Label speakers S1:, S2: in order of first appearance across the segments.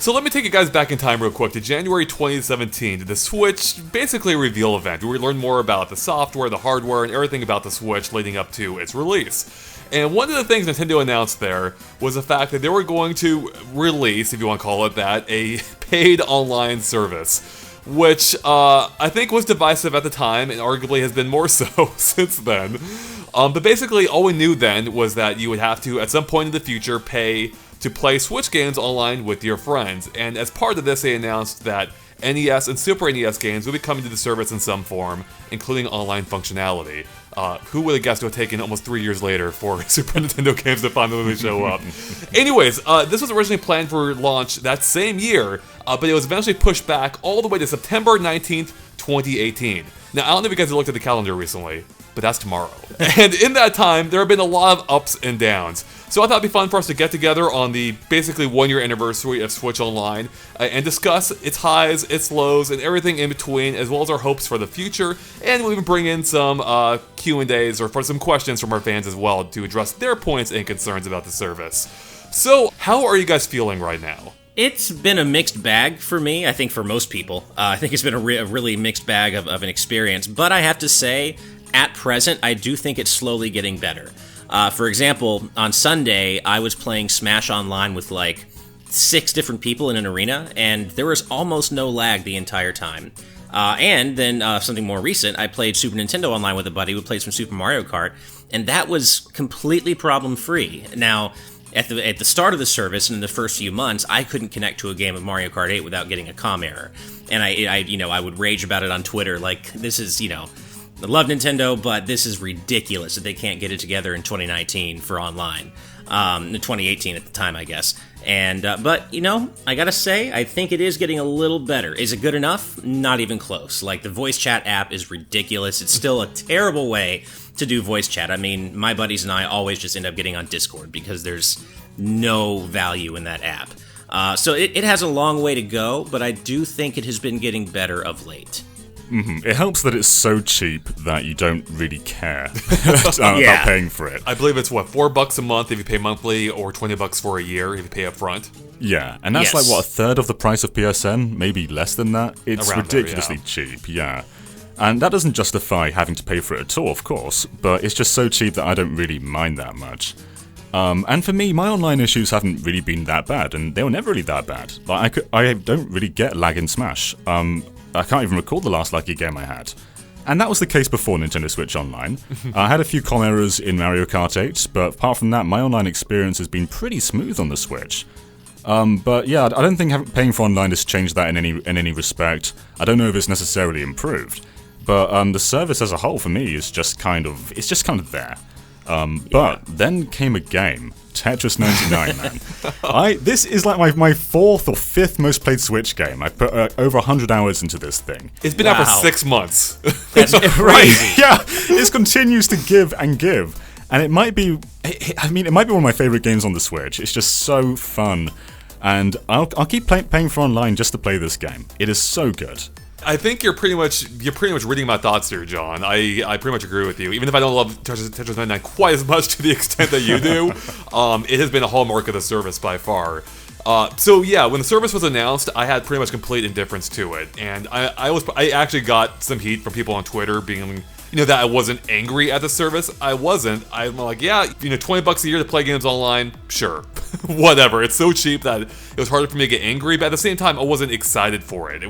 S1: So let me take you guys back in time real quick to January 2017, to the Switch basically reveal event, where we learn more about the software, the hardware, and everything about the Switch leading up to its release. And one of the things Nintendo announced there was the fact that they were going to release, if you want to call it that, a paid online service, which I think was divisive at the time and arguably has been more so since then. But basically all we knew then was that you would have to, at some point in the future, pay to play Switch games online with your friends. And as part of this, they announced that NES and Super NES games will be coming to the service in some form, including online functionality. Who would have guessed it would have taken almost 3 years later for Super Nintendo games to finally show up? Anyways, this was originally planned for launch that same year, but it was eventually pushed back all the way to September 19th, 2018. Now, I don't know if you guys have looked at the calendar recently, but that's tomorrow. And in that time, there have been a lot of ups and downs. So I thought it'd be fun for us to get together on the basically 1 year anniversary of Switch Online and discuss its highs, its lows, and everything in between, as well as our hopes for the future. And we'll even bring in some Q&As or for some questions from our fans as well to address their points and concerns about the service. So, how are you guys feeling right now?
S2: It's been a mixed bag for me, I think for most people. I think it's been a really mixed bag of an experience. But I have to say, at present, I do think it's slowly getting better. For example, on Sunday, I was playing Smash Online with like 6 different people in an arena, and there was almost no lag the entire time. And then something more recent, I played Super Nintendo Online with a buddy who played some Super Mario Kart, and that was completely problem-free. Now, at the start of the service and in the first few months, I couldn't connect to a game of Mario Kart 8 without getting a comm error. And I would rage about it on Twitter, like, this is, I love Nintendo, but this is ridiculous that they can't get it together in 2019 for online. 2018 at the time, I guess. And but, I gotta say, I think it is getting a little better. Is it good enough? Not even close. Like, the voice chat app is ridiculous. It's still a terrible way to do voice chat. I mean, my buddies and I always just end up getting on Discord because there's no value in that app. So it has a long way to go, but I do think it has been getting better of late.
S3: Mm-hmm. It helps that it's so cheap that you don't really care about paying for it.
S1: I believe it's, $4 a month if you pay monthly, or $20 for a year if you pay up front.
S3: Yeah, and that's like, a third of the price of PSN? Maybe less than that? It's around ridiculously cheap, yeah. And that doesn't justify having to pay for it at all, of course, but it's just so cheap that I don't really mind that much. And for me, my online issues haven't really been that bad, and they were never really that bad. Like, I don't really get lag in Smash. I can't even recall the last laggy game I had. And that was the case before Nintendo Switch Online. I had a few comm errors in Mario Kart 8, but apart from that, my online experience has been pretty smooth on the Switch. But yeah, I don't think paying for online has changed that in any respect. I don't know if it's necessarily improved. But the service as a whole for me is just kind of there. But then came a game, Tetris 99, man. This is like my 4th or 5th most played Switch game. I put over 100 hours into this thing.
S1: It's been out for 6 months.
S2: That's crazy.
S3: Yeah, it continues to give and give. And it might be one of my favorite games on the Switch. It's just so fun. And I'll keep paying for online just to play this game. It is so good.
S1: I think you're pretty much reading my thoughts here, John. I pretty much agree with you. Even if I don't love Tetris 99 quite as much to the extent that you do, it has been a hallmark of the service by far. So yeah, when the service was announced, I had pretty much complete indifference to it, and I actually got some heat from people on Twitter being, that I wasn't angry at the service. I wasn't. I'm like, $20 a year to play games online, sure, whatever. It's so cheap that it was harder for me to get angry, but at the same time, I wasn't excited for it.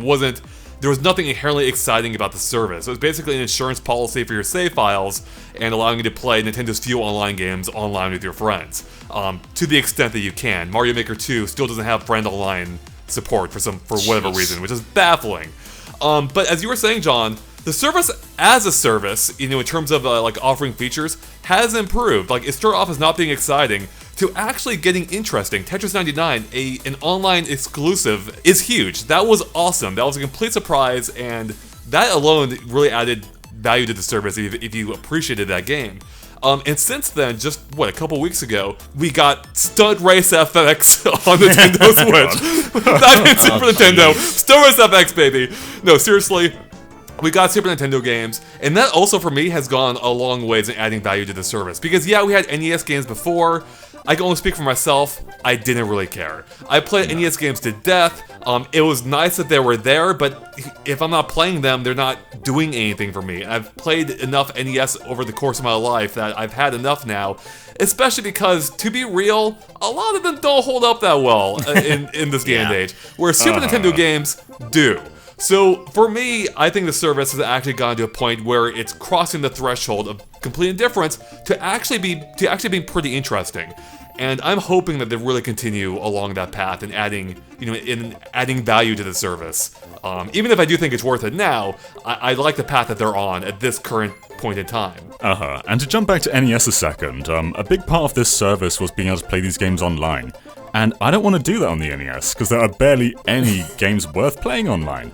S1: There was nothing inherently exciting about the service. It was basically an insurance policy for your save files and allowing you to play Nintendo's few online games online with your friends, to the extent that you can. Mario Maker 2 still doesn't have friend online support for whatever reason, which is baffling. But as you were saying, John, the service as a service, in terms of offering features, has improved. Like, it started off as not being exciting to actually getting interesting. Tetris 99, an online exclusive, is huge. That was awesome. That was a complete surprise, and that alone really added value to the service if you appreciated that game. And since then, just, a couple weeks ago, we got Stunt Race FX on Nintendo Switch. Not in Super Nintendo. Stunt Race FX, baby. No, seriously. we got Super Nintendo games, and that also for me has gone a long ways in adding value to the service. Because yeah, we had NES games before. I can only speak for myself. I didn't really care. I played NES games to death. It was nice that they were there, but if I'm not playing them, they're not doing anything for me. I've played enough NES over the course of my life that I've had enough now. Especially because, to be real, a lot of them don't hold up that well in this day and age. Whereas Super Nintendo games do. So for me, I think the service has actually gotten to a point where it's crossing the threshold of complete indifference to actually being pretty interesting. And I'm hoping that they really continue along that path and adding value to the service. Even if I do think it's worth it now, I like the path that they're on at this current point in time.
S3: And to jump back to NES a second, a big part of this service was being able to play these games online. And I don't want to do that on the NES, because there are barely any games worth playing online.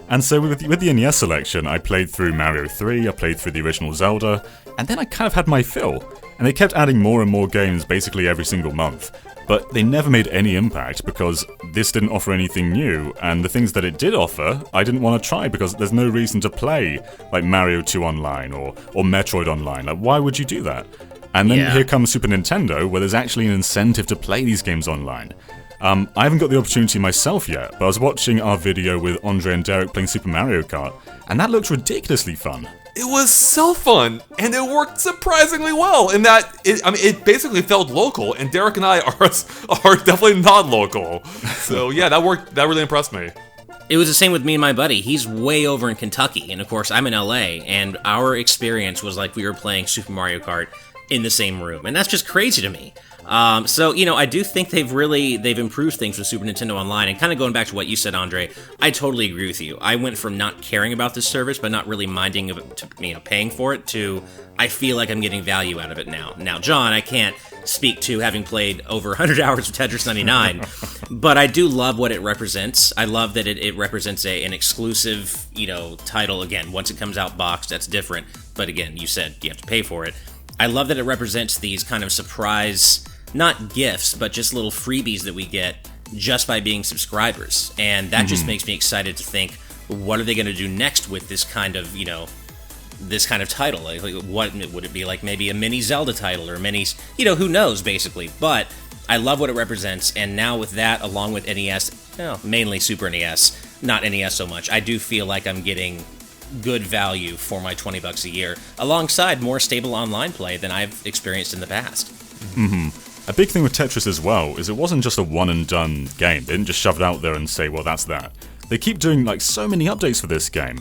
S3: And so with the NES selection, I played through Mario 3, I played through the original Zelda, and then I kind of had my fill. And they kept adding more and more games basically every single month. But they never made any impact because this didn't offer anything new, and the things that it did offer, I didn't want to try because there's no reason to play like Mario 2 online or Metroid online. Like, why would you do that? And then here comes Super Nintendo, where there's actually an incentive to play these games online. I haven't got the opportunity myself yet, but I was watching our video with Andre and Derek playing Super Mario Kart, and that looks ridiculously fun.
S1: It was so fun, and it worked surprisingly well in that it basically felt local, and Derek and I are definitely not local. So yeah, that worked. That really impressed me.
S2: It was the same with me and my buddy. He's way over in Kentucky, and of course I'm in LA, and our experience was like we were playing Super Mario Kart in the same room, and that's just crazy to me. So, I do think they've improved things with Super Nintendo Online, and kind of going back to what you said, Andre, I totally agree with you. I went from not caring about this service, but not really minding of it, to, paying for it, to I feel like I'm getting value out of it now. Now, John, I can't speak to having played over 100 hours of Tetris 99, but I do love what it represents. I love that it represents an exclusive, title. Again, once it comes out boxed, that's different, but again, you said you have to pay for it. I love that it represents these kind of surprise, not gifts, but just little freebies that we get just by being subscribers. And that just makes me excited to think, what are they going to do next with this kind of, this kind of title? Like, what would it be, like maybe a mini Zelda title or mini, who knows, basically. But I love what it represents, and now with that, along with NES, mainly Super NES, not NES so much, I do feel like I'm getting good value for my $20 a year, alongside more stable online play than I've experienced in the past.
S3: A big thing with Tetris as well is it wasn't just a one-and-done game. They didn't just shove it out there and say, well, that's that. They keep doing so many updates for this game.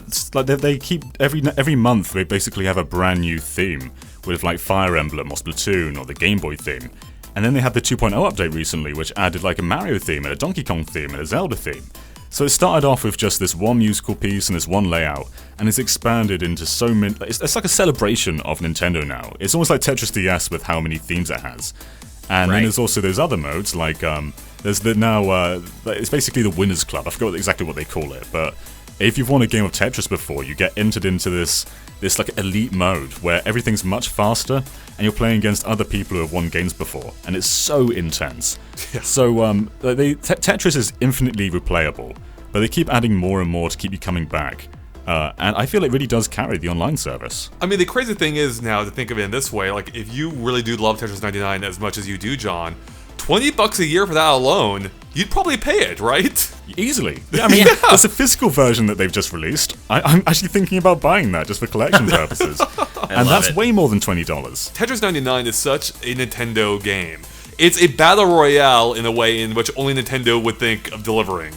S3: It's like they keep every month they basically have a brand new theme with Fire Emblem or Splatoon or the Game Boy theme. And then they had the 2.0 update recently, which added a Mario theme and a Donkey Kong theme and a Zelda theme. So it started off with just this one musical piece and this one layout, and it's expanded into so many. It's like a celebration of Nintendo now. It's almost like Tetris DS with how many themes it has. And then there's also those other modes, there's it's basically the Winners Club. I forgot exactly what they call it, but if you've won a game of Tetris before, you get entered into this elite mode where everything's much faster, and you're playing against other people who have won games before, and it's so intense. Yeah. So Tetris is infinitely replayable, but they keep adding more and more to keep you coming back. And I feel it really does carry the online service.
S1: The crazy thing is now to think of it in this way, if you really do love Tetris 99 as much as you do, John, $20 a year for that alone, you'd probably pay it, right?
S3: Easily. Yeah, there's a physical version that they've just released. I'm actually thinking about buying that just for collection purposes. And that's way more than $20.
S1: Tetris 99 is such a Nintendo game. It's a battle royale in a way in which only Nintendo would think of delivering.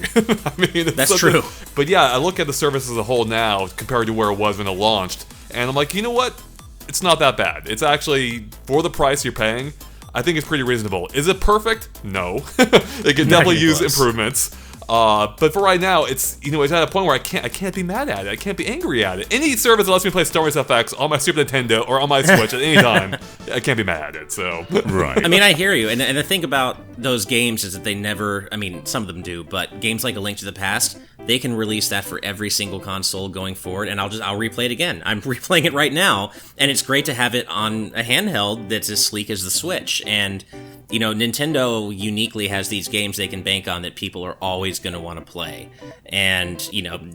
S2: That's true.
S1: But yeah, I look at the service as a whole now compared to where it was when it launched, and I'm like, you know what? It's not that bad. It's actually, for the price you're paying, I think it's pretty reasonable. Is it perfect? No. It can definitely use improvements. But for right now, it's at a point where I can't be mad at it. I can't be angry at it. Any service that lets me play Star Wars FX on my Super Nintendo or on my Switch at any time, I can't be mad at it. So
S3: right.
S2: I hear you. And the thing about those games is that they never. Some of them do, but games like A Link to the Past, they can release that for every single console going forward, and I'll replay it again. I'm replaying it right now, and it's great to have it on a handheld that's as sleek as the Switch. And Nintendo uniquely has these games they can bank on that people are always going to want to play. And,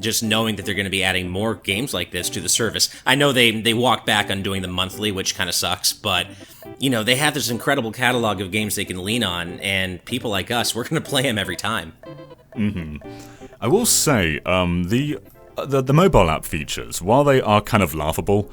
S2: just knowing that they're going to be adding more games like this to the service. I know they walked back on doing the monthly, which kind of sucks, but, they have this incredible catalog of games they can lean on, and people like us, we're going to play them every time.
S3: Mm-hmm. I will say, the mobile app features, while they are kind of laughable,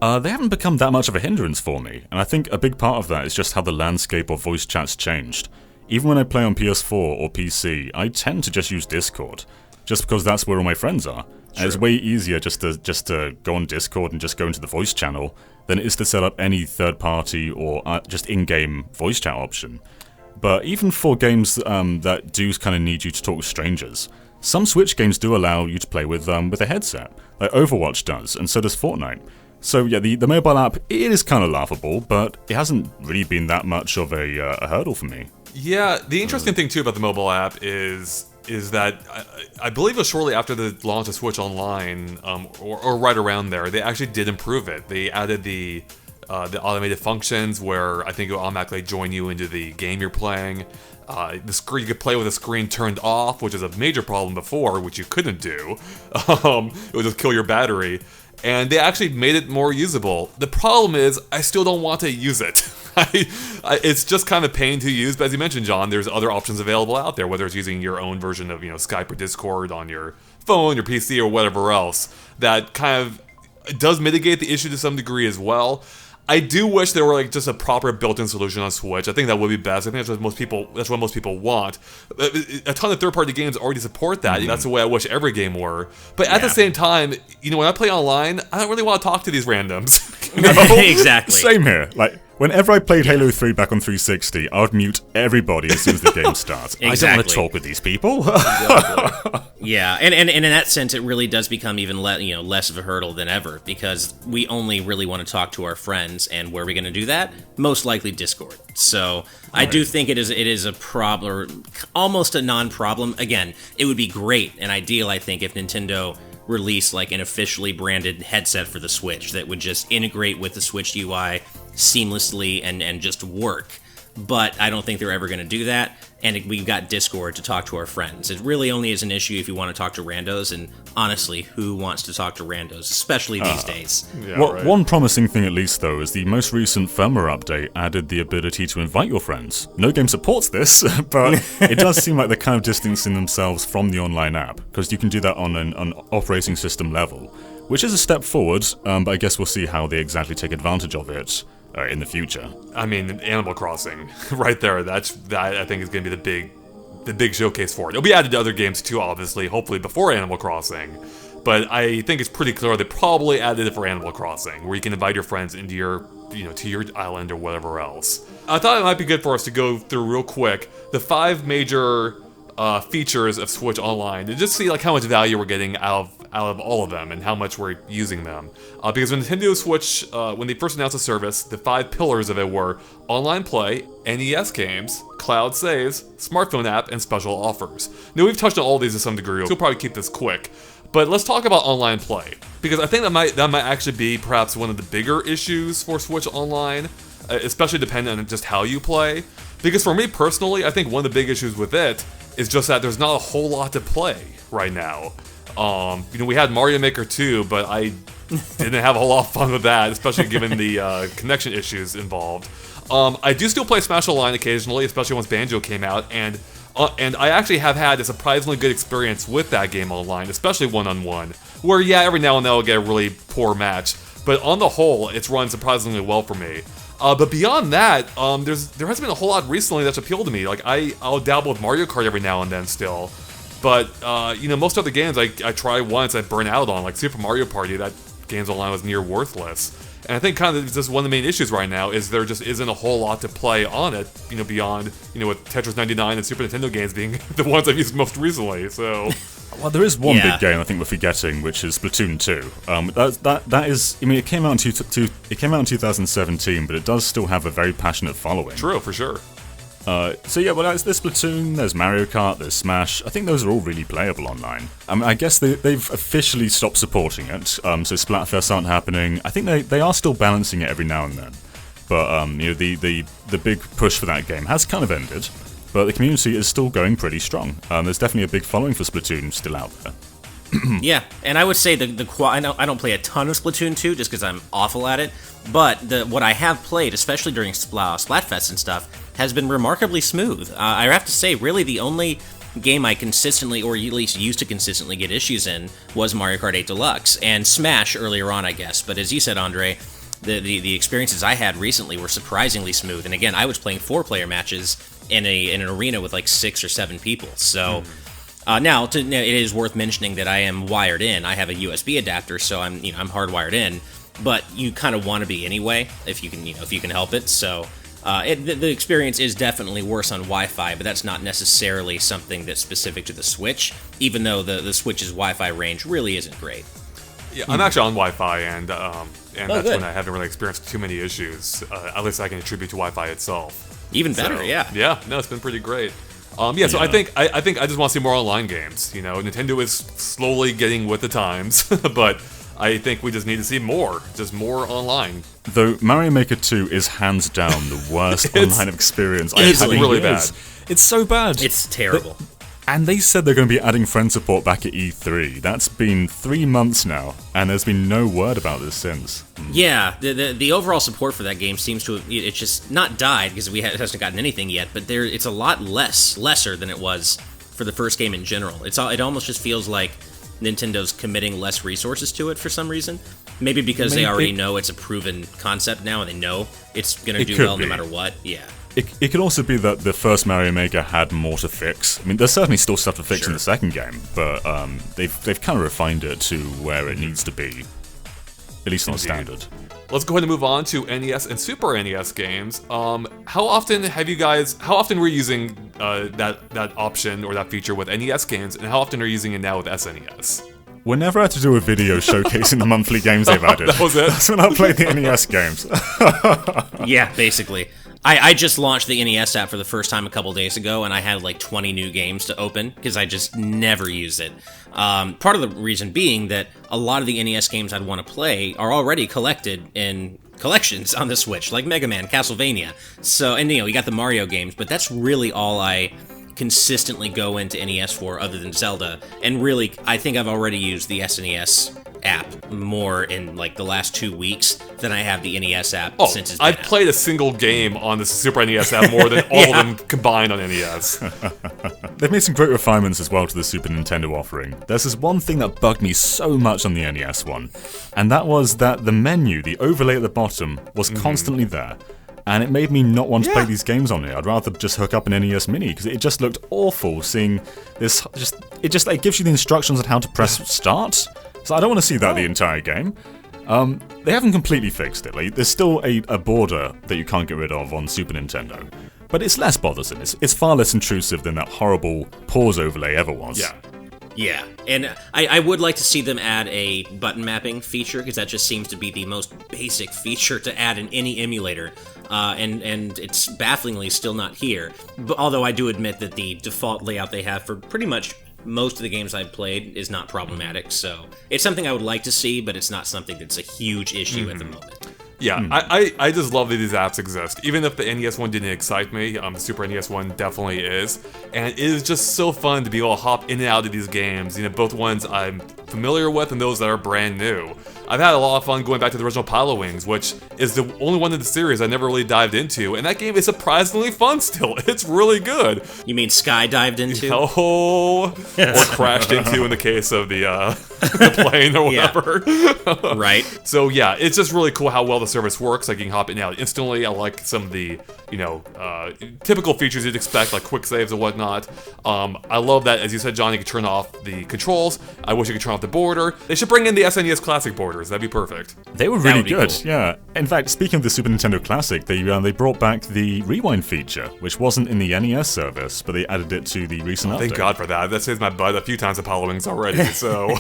S3: they haven't become that much of a hindrance for me, and I think a big part of that is just how the landscape of voice chat's changed. Even when I play on PS4 or PC, I tend to just use Discord, just because that's where all my friends are. And it's way easier just to go on Discord and just go into the voice channel than it is to set up any third-party or just in-game voice chat option. But even for games that do kind of need you to talk with strangers, some Switch games do allow you to play with a headset, like Overwatch does, and so does Fortnite. So yeah, the mobile app, it is kind of laughable, but it hasn't really been that much of a hurdle for me.
S1: Yeah, the interesting thing too about the mobile app is that I believe it was shortly after the launch of Switch Online, or right around there, they actually did improve it. They added the automated functions where I think it will automatically join you into the game you're playing. The screen, you could play with the screen turned off, which is a major problem before, which you couldn't do. It would just kill your battery. And they actually made it more usable. The problem is, I still don't want to use it. It's just kind of a pain to use, but as you mentioned, John, there's other options available out there, whether it's using your own version of Skype or Discord on your phone, your PC, or whatever else, that kind of does mitigate the issue to some degree as well. I do wish there were just a proper built-in solution on Switch. I think that would be best. I think that's what most people want. A ton of third-party games already support that. Mm-hmm. That's the way I wish every game were. But at the same time, when I play online, I don't really want to talk to these randoms.
S2: Exactly.
S3: Same here. Whenever I played Halo 3 back on 360, I would mute everybody as soon as the game starts. Exactly. I don't want to talk with these people.
S2: Yeah, and in that sense, it really does become even less of a hurdle than ever, because we only really want to talk to our friends, and where are we going to do that? Most likely Discord. So I do think it is a problem, almost a non-problem. Again, it would be great and ideal, I think, if Nintendo released an officially branded headset for the Switch that would just integrate with the Switch UI seamlessly and just work. But I don't think they're ever going to do that, and we've got Discord to talk to our friends. It really only is an issue if you want to talk to randos, and honestly, who wants to talk to randos, especially these days?
S3: Yeah, right. One promising thing at least, though, is the most recent firmware update added the ability to invite your friends. No game supports this, but it does seem like they're kind of distancing themselves from the online app, because you can do that on an operating system level, which is a step forward, but I guess we'll see how they exactly take advantage of it in the future.
S1: I mean, Animal Crossing, right there. That I think is going to be the big showcase for it. It'll be added to other games too, obviously, hopefully before Animal Crossing. But I think it's pretty clear they probably added it for Animal Crossing, where you can invite your friends into your, to your island or whatever else. I thought it might be good for us to go through real quick the 5 major features of Switch Online to just see how much value we're getting out of all of them and how much we're using them. Because when Nintendo Switch, when they first announced the service, the 5 pillars of it were online play, NES games, cloud saves, smartphone app, and special offers. Now we've touched on all these to some degree, so we'll probably keep this quick. But let's talk about online play, because I think that might actually be perhaps one of the bigger issues for Switch Online, especially depending on just how you play. Because for me personally, I think one of the big issues with it is just that there's not a whole lot to play right now. We had Mario Maker 2, but I didn't have a whole lot of fun with that, especially given the connection issues involved. I do still play Smash Online occasionally, especially once Banjo came out, and I actually have had a surprisingly good experience with that game online, especially one-on-one, where every now and then I'll get a really poor match, but on the whole, it's run surprisingly well for me. But beyond that, there hasn't been a whole lot recently that's appealed to me. I'll dabble with Mario Kart every now and then still. But, most other games I try once, I burn out on, like Super Mario Party. That game's online was near worthless. And I think kind of just one of the main issues right now is there just isn't a whole lot to play on it, beyond, with Tetris 99 and Super Nintendo games being the ones I've used most recently, so...
S3: Well, there is one big game I think we're forgetting, which is Splatoon 2. That is, it came out in 2017, but it does still have a very passionate following.
S1: True, for sure.
S3: So yeah, well, there's Splatoon, there's Mario Kart, there's Smash. I think those are all really playable online. I mean, I guess they've officially stopped supporting it, so Splatfests aren't happening. I think they are still balancing it every now and then. But the big push for that game has kind of ended, but the community is still going pretty strong. There's definitely a big following for Splatoon still out there.
S2: Yeah, and I would say I don't play a ton of Splatoon 2 just because I'm awful at it, but what I have played, especially during Splatfest and stuff, has been remarkably smooth. I have to say, really, the only game I consistently, or at least used to consistently get issues in, was Mario Kart 8 Deluxe, and Smash earlier on, I guess. But as you said, Andre, the experiences I had recently were surprisingly smooth. And again, I was playing 4-player matches in an arena with like 6 or 7 people, so... Now, it is worth mentioning that I am wired in. I have a USB adapter, so I'm hardwired in. But you kind of want to be anyway, if you can help it. So the experience is definitely worse on Wi-Fi, but that's not necessarily something that's specific to the Switch. Even though the Switch's Wi-Fi range really isn't great.
S1: Yeah, I'm actually on Wi-Fi, and that's when I haven't really experienced too many issues. At least I can attribute to Wi-Fi itself.
S2: Even better, yeah.
S1: Yeah, no, it's been pretty great. So I think I just want to see more online games. Nintendo is slowly getting with the times, but I think we just need to see more online.
S3: Though Mario Maker 2 is hands down the worst online experience I've had in
S1: really
S3: years.
S1: bad.
S3: It's so bad.
S2: It's terrible.
S3: And they said they're going to be adding friend support back at E3. That's been 3 months now, and there's been no word about this since.
S2: Yeah, the overall support for that game seems to have, it's just not died because it hasn't gotten anything yet, but it's a lot lesser than it was for the first game in general. It almost just feels like Nintendo's committing less resources to it for some reason. Maybe because they already know it's a proven concept now, and they know it's going to do well no matter what. Yeah.
S3: It could also be that the first Mario Maker had more to fix. I mean, there's certainly still stuff to fix in the second game, but they've kind of refined it to where it needs to be, at least on standard.
S1: Let's go ahead and move on to NES and Super NES games. How often were you using that option or that feature with NES games, and how often are you using it now with SNES?
S3: Whenever I had to do a video showcasing the monthly games they've added,
S1: that was it.
S3: That's when I played the NES games.
S2: Yeah, basically. I just launched the NES app for the first time a couple days ago, and I had like 20 new games to open, because I just never use it. Part of the reason being that a lot of the NES games I'd want to play are already collected in collections on the Switch, like Mega Man, Castlevania. So, and you got the Mario games, but that's really all I consistently go into NES for other than Zelda. And really, I think I've already used the SNES app more in like the last 2 weeks than I have the NES app since it's been
S1: I've played a single game on the Super NES app more than all of them combined on NES.
S3: They've made some great refinements as well to the Super Nintendo offering. There's this one thing that bugged me so much on the NES one, and that was that the menu, the overlay at the bottom, was constantly there. And it made me not want to play these games on it. I'd rather just hook up an NES Mini, because it just looked awful seeing this. It gives you the instructions on how to press start. So I don't want to see that the entire game. They haven't completely fixed it. Like, there's still a border that you can't get rid of on Super Nintendo. But it's less bothersome. It's far less intrusive than that horrible pause overlay ever was.
S2: Yeah, and I would like to see them add a button mapping feature, because that just seems to be the most basic feature to add in any emulator, and it's bafflingly still not here. But although I do admit that the default layout they have for pretty much most of the games I've played is not problematic, so it's something I would like to see, but it's not something that's a huge issue at the moment.
S1: Yeah, I just love that these apps exist. Even if the NES one didn't excite me, the Super NES one definitely is. And it is just so fun to be able to hop in and out of these games. Both ones I'm familiar with and those that are brand new. I've had a lot of fun going back to the original Pilot Wings, which is the only one in the series I never really dived into, and that game is surprisingly fun still. It's really good.
S2: You mean skydived into?
S1: Oh, or crashed into in the case of the plane or whatever.
S2: Yeah. Right.
S1: So yeah, it's just really cool how well the service works. Like, you can hop in and out instantly. I like some of the, typical features you'd expect, like quick saves and whatnot. I love that, as you said, John, you can turn off the controls. I wish you could turn off the border. They should bring in the SNES Classic borders. That'd be perfect.
S3: They were really good, cool. Yeah. In fact, speaking of the Super Nintendo Classic, they brought back the rewind feature, which wasn't in the NES service, but they added it to the recent update.
S1: Thank God for that. That saves my butt a few times at Pilot Wings already, so...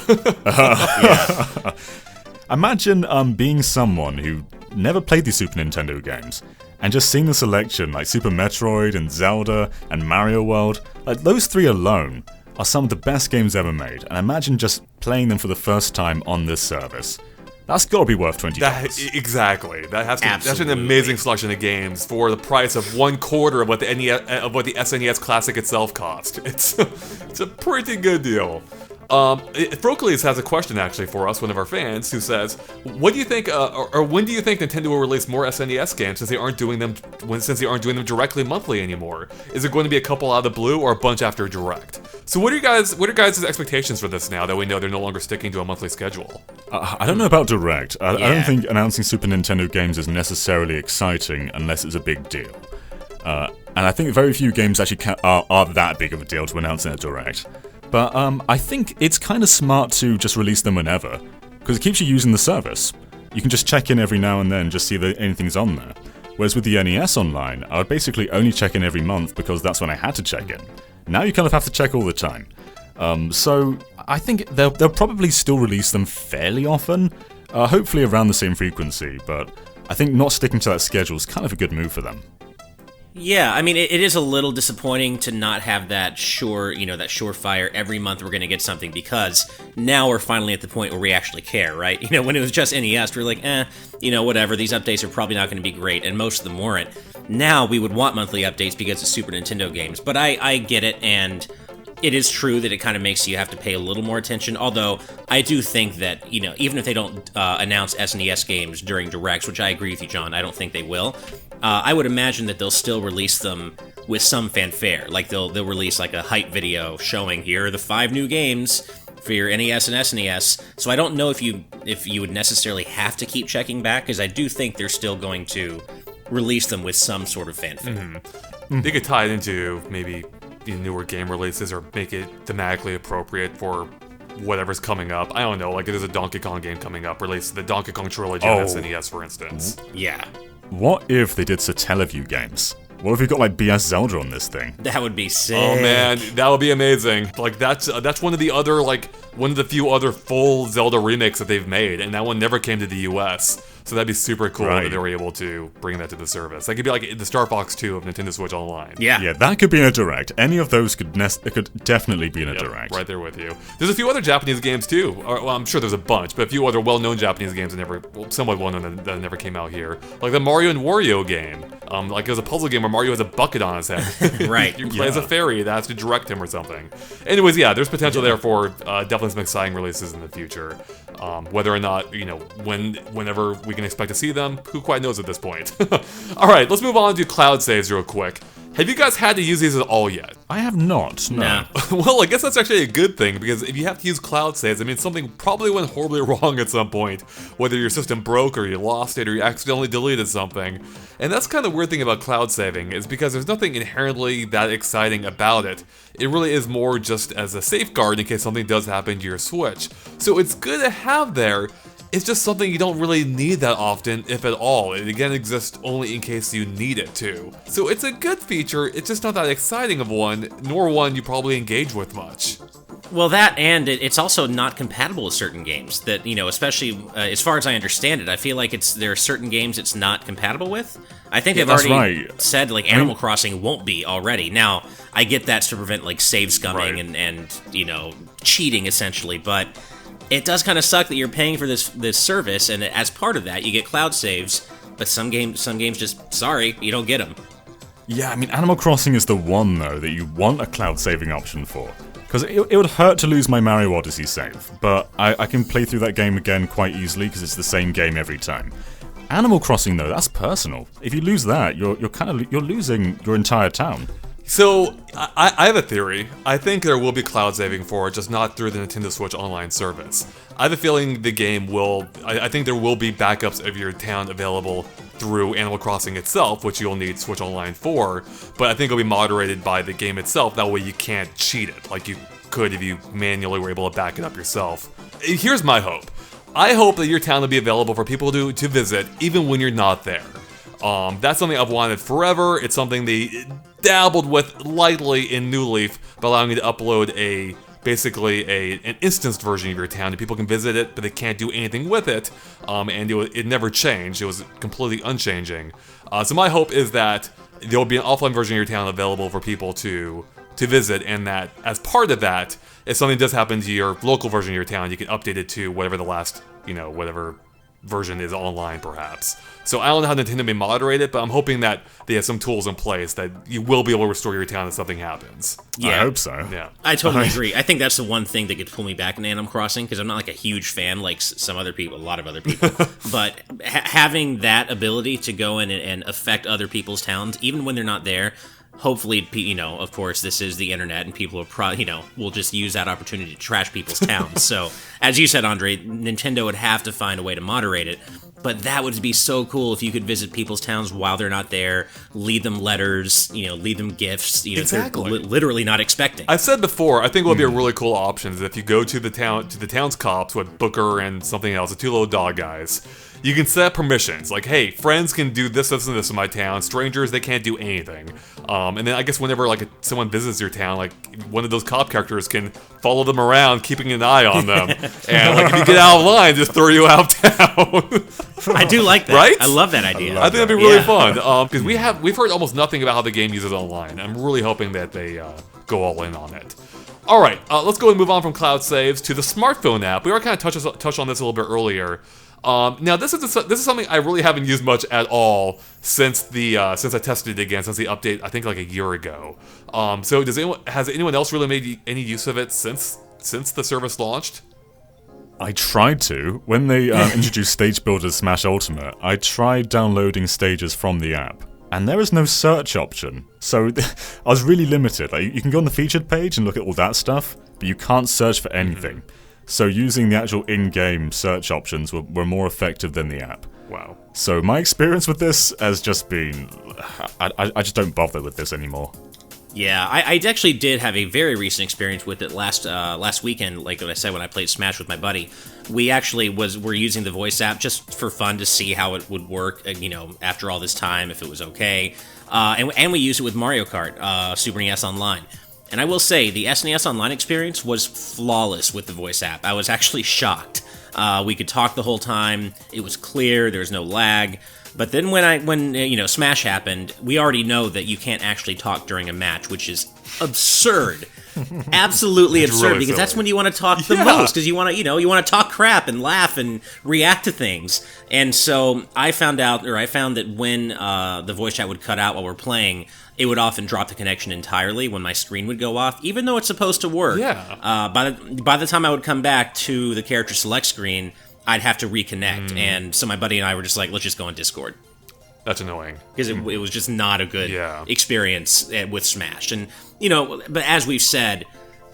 S3: Imagine being someone who never played the Super Nintendo games, And just seeing the selection, like Super Metroid and Zelda and Mario World, like those three alone are some of the best games ever made, and imagine just playing them for the first time on this service. That's gotta be worth $20.
S1: Exactly. That's an amazing selection of games for the price of 1/4 of what the SNES Classic itself cost. It's a pretty good deal. Frocles has a question actually for us, one of our fans, who says, "What do you think, or when do you think Nintendo will release more SNES games since they aren't doing them directly monthly anymore? Is it going to be a couple out of the blue or a bunch after Direct?" So what are your guys' expectations for this now that we know they're no longer sticking to a monthly schedule?
S3: I don't know about Direct. I don't think announcing Super Nintendo games is necessarily exciting unless it's a big deal. And I think very few games actually are that big of a deal to announce in a Direct. But I think it's kind of smart to just release them whenever, because it keeps you using the service. You can just check in every now and then, just see that anything's on there. Whereas with the NES Online, I would basically only check in every month because that's when I had to check in. Now you kind of have to check all the time. So I think they'll probably still release them fairly often, hopefully around the same frequency, but I think not sticking to that schedule is kind of a good move for them.
S2: Yeah, I mean, it is a little disappointing to not have that surefire every month we're going to get something, because now we're finally at the point where we actually care, right? When it was just NES, we were like, whatever, these updates are probably not going to be great, and most of them weren't. Now we would want monthly updates because it's Super Nintendo games, but I get it, and it is true that it kind of makes you have to pay a little more attention, although I do think that, even if they don't announce SNES games during Directs, which I agree with you, John, I don't think they will, I would imagine that they'll still release them with some fanfare. Like they'll release like a hype video showing, here are the 5 new games for your NES and SNES. So I don't know if you would necessarily have to keep checking back, because I do think they're still going to release them with some sort of fanfare.
S1: Mm-hmm. They could tie it into maybe newer game releases, or make it thematically appropriate for whatever's coming up. I don't know, like there's a Donkey Kong game coming up, release the Donkey Kong trilogy on SNES, for instance.
S2: Yeah.
S3: What if they did Satellaview games? What if we got like BS Zelda on this thing?
S2: That would be sick.
S1: Oh man, that would be amazing. Like that's one of the few other full Zelda remakes that they've made, and that one never came to the US. So that'd be super cool that they were able to bring that to the service. That could be like the Star Fox 2 of Nintendo Switch Online.
S3: Yeah, that could be in a Direct. Any of those could definitely be in a Direct.
S1: Right there with you. There's a few other Japanese games too. Well, I'm sure there's a bunch, but a few other well-known Japanese games somewhat well-known that never came out here. Like the Mario and Wario game. Like it was a puzzle game where Mario has a bucket on his head.
S2: Right.
S1: You play as a fairy that has to direct him or something. Anyways, there's potential there for definitely some exciting releases in the future. Whether or not, whenever we can expect to see them, who quite knows at this point. Alright, let's move on to cloud saves real quick. Have you guys had to use these at all yet?
S3: I have not, no.
S1: Well, I guess that's actually a good thing, because if you have to use cloud saves, I mean, something probably went horribly wrong at some point. Whether your system broke, or you lost it, or you accidentally deleted something. And that's kind of the weird thing about cloud saving, is because there's nothing inherently that exciting about it. It really is more just as a safeguard in case something does happen to your Switch. So it's good to have there. It's just something you don't really need that often, if at all. It again exists only in case you need it to. So it's a good feature, it's just not that exciting of one, nor one you probably engage with much.
S2: Well, that, and it's also not compatible with certain games that, especially as far as I understand it, I feel like there are certain games it's not compatible with. I think they've already said like Animal Crossing won't be already. Now, I get that's to prevent like save scumming and cheating essentially, but it does kind of suck that you're paying for this service, and as part of that, you get cloud saves, but some games just, sorry, you don't get them.
S3: Yeah, I mean, Animal Crossing is the one, though, that you want a cloud saving option for. Because it would hurt to lose my Mario Odyssey save, but I can play through that game again quite easily because it's the same game every time. Animal Crossing, though, that's personal. If you lose that, you're losing your entire town.
S1: So, I have a theory. I think there will be cloud saving for it, just not through the Nintendo Switch Online service. I have a feeling the game will... I think there will be backups of your town available through Animal Crossing itself, which you'll need Switch Online for, but I think it'll be moderated by the game itself, that way you can't cheat it, like you could if you manually were able to back it up yourself. Here's my hope. I hope that your town will be available for people to visit, even when you're not there. That's something I've wanted forever. It's something they dabbled with lightly in New Leaf by allowing you to upload a basically an instanced version of your town, and people can visit it, but they can't do anything with it. And it never changed. It was completely unchanging. So my hope is that there will be an offline version of your town available for people to visit, and that as part of that, if something does happen to your local version of your town, you can update it to whatever the last, whatever version is online, perhaps. So I don't know how Nintendo may moderate it, but I'm hoping that they have some tools in place that you will be able to restore your town if something happens.
S2: Yeah,
S3: I hope so.
S1: Yeah,
S2: I totally agree. I think that's the one thing that could pull me back in Animal Crossing, because I'm not like a huge fan like some other people, a lot of other people. But having that ability to go in and affect other people's towns, even when they're not there. Hopefully, of course, this is the internet, and people are will just use that opportunity to trash people's towns. So, as you said, Andre, Nintendo would have to find a way to moderate it. But that would be so cool if you could visit people's towns while they're not there, leave them letters, leave them gifts,
S1: exactly.
S2: They're literally not expecting.
S1: I've said before, I think what would be a really cool option is if you go to the town's cops with Booker and something else, the two little dog guys. You can set permissions, like, hey, friends can do this, this, and this in my town. Strangers, they can't do anything. And then I guess whenever someone visits your town, one of those cop characters can follow them around, keeping an eye on them. And if you get out of line, just throw you out of town.
S2: I do like that.
S1: Right?
S2: I love that idea.
S1: I think that'd be really fun. Because we've heard almost nothing about how the game uses online. I'm really hoping that they go all in on it. All right, let's go and move on from cloud saves to the smartphone app. We already kind of touched on this a little bit earlier. Now this is something I really haven't used much at all since I tested it again, since the update, I think a year ago. So has anyone else really made any use of it since the service launched?
S3: I tried to. When they introduced Stage Builder Smash Ultimate, I tried downloading stages from the app, and there is no search option. So I was really limited. You can go on the featured page and look at all that stuff, but you can't search for anything. Mm-hmm. So using the actual in-game search options were more effective than the app.
S1: Wow.
S3: So my experience with this has just been... I just don't bother with this anymore.
S2: Yeah, I actually did have a very recent experience with it last weekend. Like I said, when I played Smash with my buddy, we actually were using the voice app just for fun to see how it would work. After all this time, if it was okay, and we used it with Mario Kart, Super NES Online. And I will say, the SNES Online experience was flawless with the voice app. I was actually shocked. We could talk the whole time. It was clear. There was no lag. But then when Smash happened, we already know that you can't actually talk during a match, which is absurd. Absolutely absurd, really, because that's when you want to talk the most, because you want to talk crap and laugh and react to things. And so I found that when the voice chat would cut out while we're playing, it would often drop the connection entirely when my screen would go off, even though it's supposed to work.
S1: Yeah.
S2: By the time I would come back to the character select screen, I'd have to reconnect. And so my buddy and I were just like, let's just go on Discord.
S1: That's annoying.
S2: Because it was just not a good experience with Smash. And, but as we've said,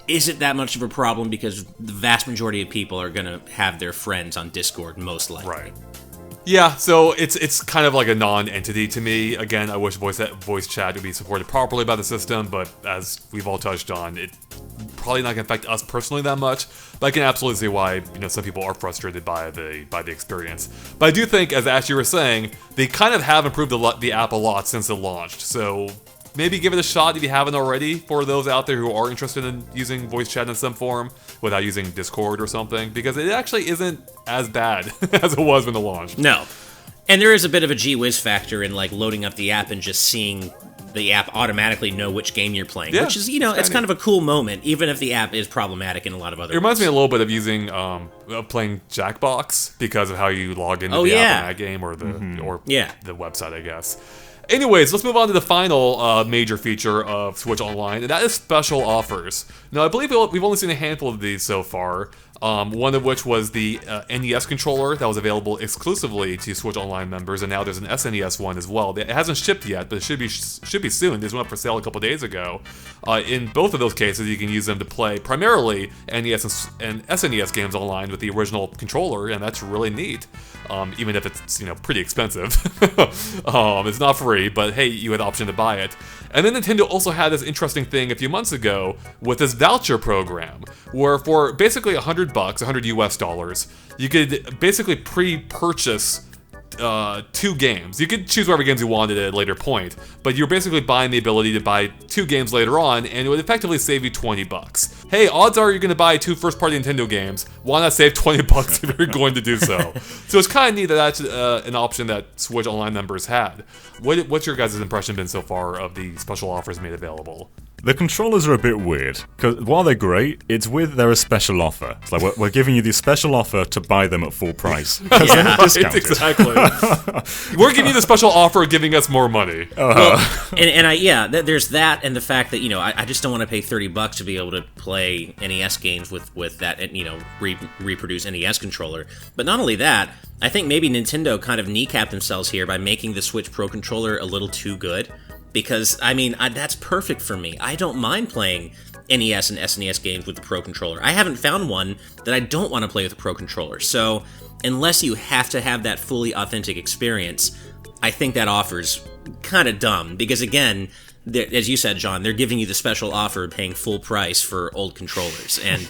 S2: is it that much of a problem? Because the vast majority of people are going to have their friends on Discord, most likely.
S1: Right. Yeah, so it's kind of like a non-entity to me. Again, I wish voice chat would be supported properly by the system, but as we've all touched on, it probably not going to affect us personally that much. But I can absolutely see why some people are frustrated by the experience. But I do think, as Ashley was saying, they kind of have improved the app a lot since it launched. So maybe give it a shot if you haven't already, for those out there who are interested in using voice chat in some form without using Discord or something, because it actually isn't as bad as it was when it launched.
S2: No. And there is a bit of a gee whiz factor in loading up the app and just seeing the app automatically know which game you're playing, which is, it's kind of a cool moment, even if the app is problematic in a lot of other ways.
S1: It reminds me a little bit of using playing Jackbox because of how you log into the app in that game, or the website, I guess. Anyways, let's move on to the final major feature of Switch Online, and that is special offers. Now, I believe we've only seen a handful of these so far, one of which was the NES controller that was available exclusively to Switch Online members, and now there's an SNES one as well. It hasn't shipped yet, but it should be soon. These went up for sale a couple days ago. In both of those cases, you can use them to play primarily NES and SNES games online with the original controller, and that's really neat. Even if it's pretty expensive. It's not free, but hey, you had the option to buy it. And then Nintendo also had this interesting thing a few months ago with this voucher program, where for basically $100, $100 US, you could basically pre-purchase 2 games. You could choose whatever games you wanted at a later point, but you're basically buying the ability to buy 2 games later on, and it would effectively save you $20. Hey, odds are you're going to buy 2 first-party Nintendo games. Why not save $20 if you're going to do so? So it's kind of neat that that's an option that Switch Online members had. What's your guys' impression been so far of the special offers made available?
S3: The controllers are a bit weird, because while they're great, it's weird that they're a special offer. It's like, we're giving you the special offer to buy them at full price. Because they're not discounted.
S1: Exactly. We're giving you the special offer of giving us more money.
S2: Well, there's that, and the fact that, I just don't want to pay $30 to be able to play NES games with that, reproduce NES controller. But not only that, I think maybe Nintendo kind of kneecapped themselves here by making the Switch Pro controller a little too good. Because, that's perfect for me. I don't mind playing NES and SNES games with the Pro Controller. I haven't found one that I don't want to play with a Pro Controller. So, unless you have to have that fully authentic experience, I think that offer's kind of dumb. Because, again, as you said, John, they're giving you the special offer of paying full price for old controllers. And,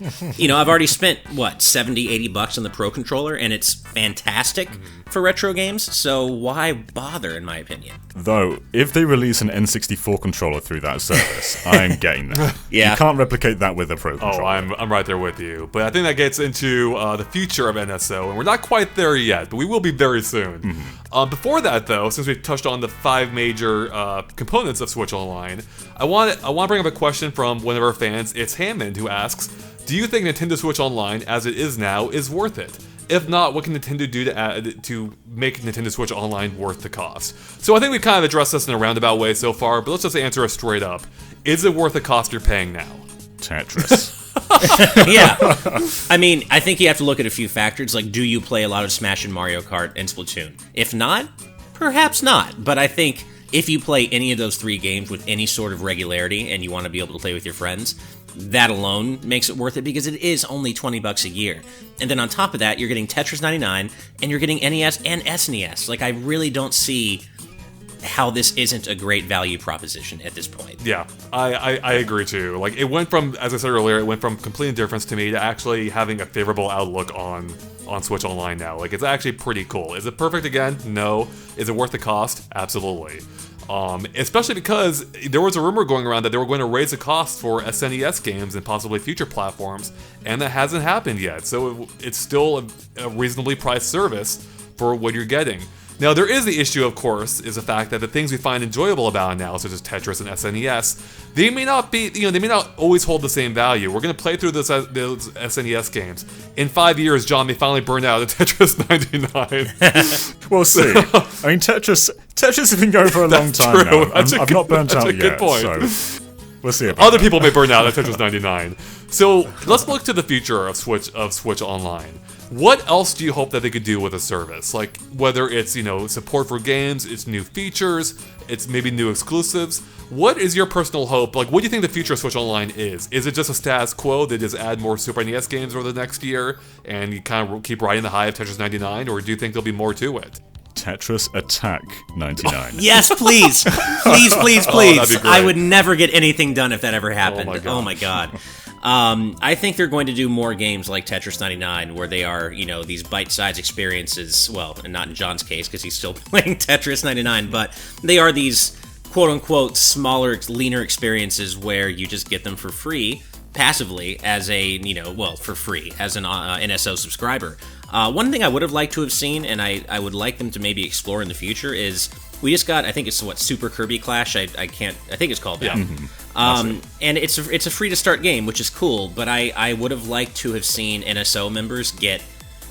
S2: I've already spent, $70, $80 on the Pro Controller, and it's fantastic for retro games, so why bother, in my opinion?
S3: Though, if they release an N64 controller through that service, I'm getting that.
S2: Yeah.
S3: You can't replicate that with a Pro controller.
S1: Oh, I'm right there with you. But I think that gets into the future of NSO, and we're not quite there yet, but we will be very soon. Before that, though, since we've touched on the 5 major components of Switch Online, I want to bring up a question from one of our fans. It's Hammond, who asks, do you think Nintendo Switch Online, as it is now, is worth it? If not, what can Nintendo do to make Nintendo Switch Online worth the cost? So I think we've kind of addressed this in a roundabout way so far, but let's just answer it straight up. Is it worth the cost you're paying now?
S3: Tetris.
S2: Yeah. I think you have to look at a few factors, like do you play a lot of Smash and Mario Kart and Splatoon? If not, perhaps not. But I think if you play any of those 3 games with any sort of regularity and you want to be able to play with your friends, that alone makes it worth it because it is only $20 a year. And then on top of that, you're getting Tetris 99 and you're getting NES and SNES. Like, I really don't see how this isn't a great value proposition at this point.
S1: Yeah, I agree too. Like, it went from, as I said earlier, it went from complete indifference to me to actually having a favorable outlook on Switch Online now. Like, it's actually pretty cool. Is it perfect again? No. Is it worth the cost? Absolutely. Especially because there was a rumor going around that they were going to raise the cost for SNES games and possibly future platforms, and that hasn't happened yet. So it's still a reasonably priced service for what you're getting. Now, there is the issue, of course, is the fact that the things we find enjoyable about it now, such as Tetris and SNES, they may not be, they may not always hold the same value. We're going to play through those SNES games. In 5 years, John may finally burn out at Tetris 99.
S3: We'll see. I mean, Tetris has been going for a long time now. I've not burnt out yet. Good point. So we'll see about
S1: Other people may burn out at Tetris 99. So let's look to the future of Switch Online. What else do you hope that they could do with a service? Like, whether it's, support for games, it's new features, it's maybe new exclusives. What is your personal hope? Like, what do you think the future of Switch Online is? Is it just a status quo? They just add more Super NES games over the next year and you kind of keep riding the high of Tetris 99? Or do you think there'll be more to it?
S3: Tetris Attack 99.
S2: Yes, please. Please.
S1: Oh,
S2: I would never get anything done if that ever happened.
S1: Oh my God.
S2: I think they're going to do more games like Tetris 99 where they are, these bite-sized experiences. Well, and not in John's case because he's still playing Tetris 99, but they are these quote-unquote smaller, leaner experiences where you just get them for free, passively, as a, for free, as an NSO subscriber. One thing I would have liked to have seen, and I would like them to maybe explore in the future, is we just got, I think it's Super Kirby Clash. I think it's called that.
S1: Yeah.
S2: And it's a free to start game, which is cool. But I would have liked to have seen NSO members get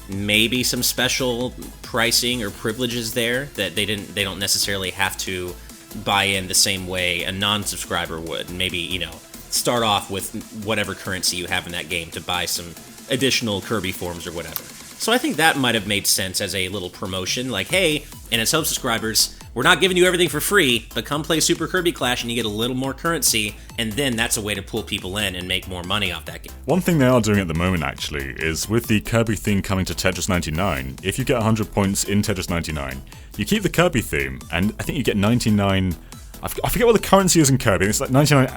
S2: maybe some special pricing or privileges there that they don't necessarily have to buy in the same way a non-subscriber would. Maybe start off with whatever currency you have in that game to buy some additional Kirby forms or whatever. So I think that might have made sense as a little promotion, like, hey, NSO subscribers, we're not giving you everything for free, but come play Super Kirby Clash and you get a little more currency, and then that's a way to pull people in and make more money off that game.
S3: One thing they are doing at the moment, actually, is with the Kirby theme coming to Tetris 99, if you get 100 points in Tetris 99, you keep the Kirby theme, and I think you get 99... I forget what the currency is in Kirby. It's like 99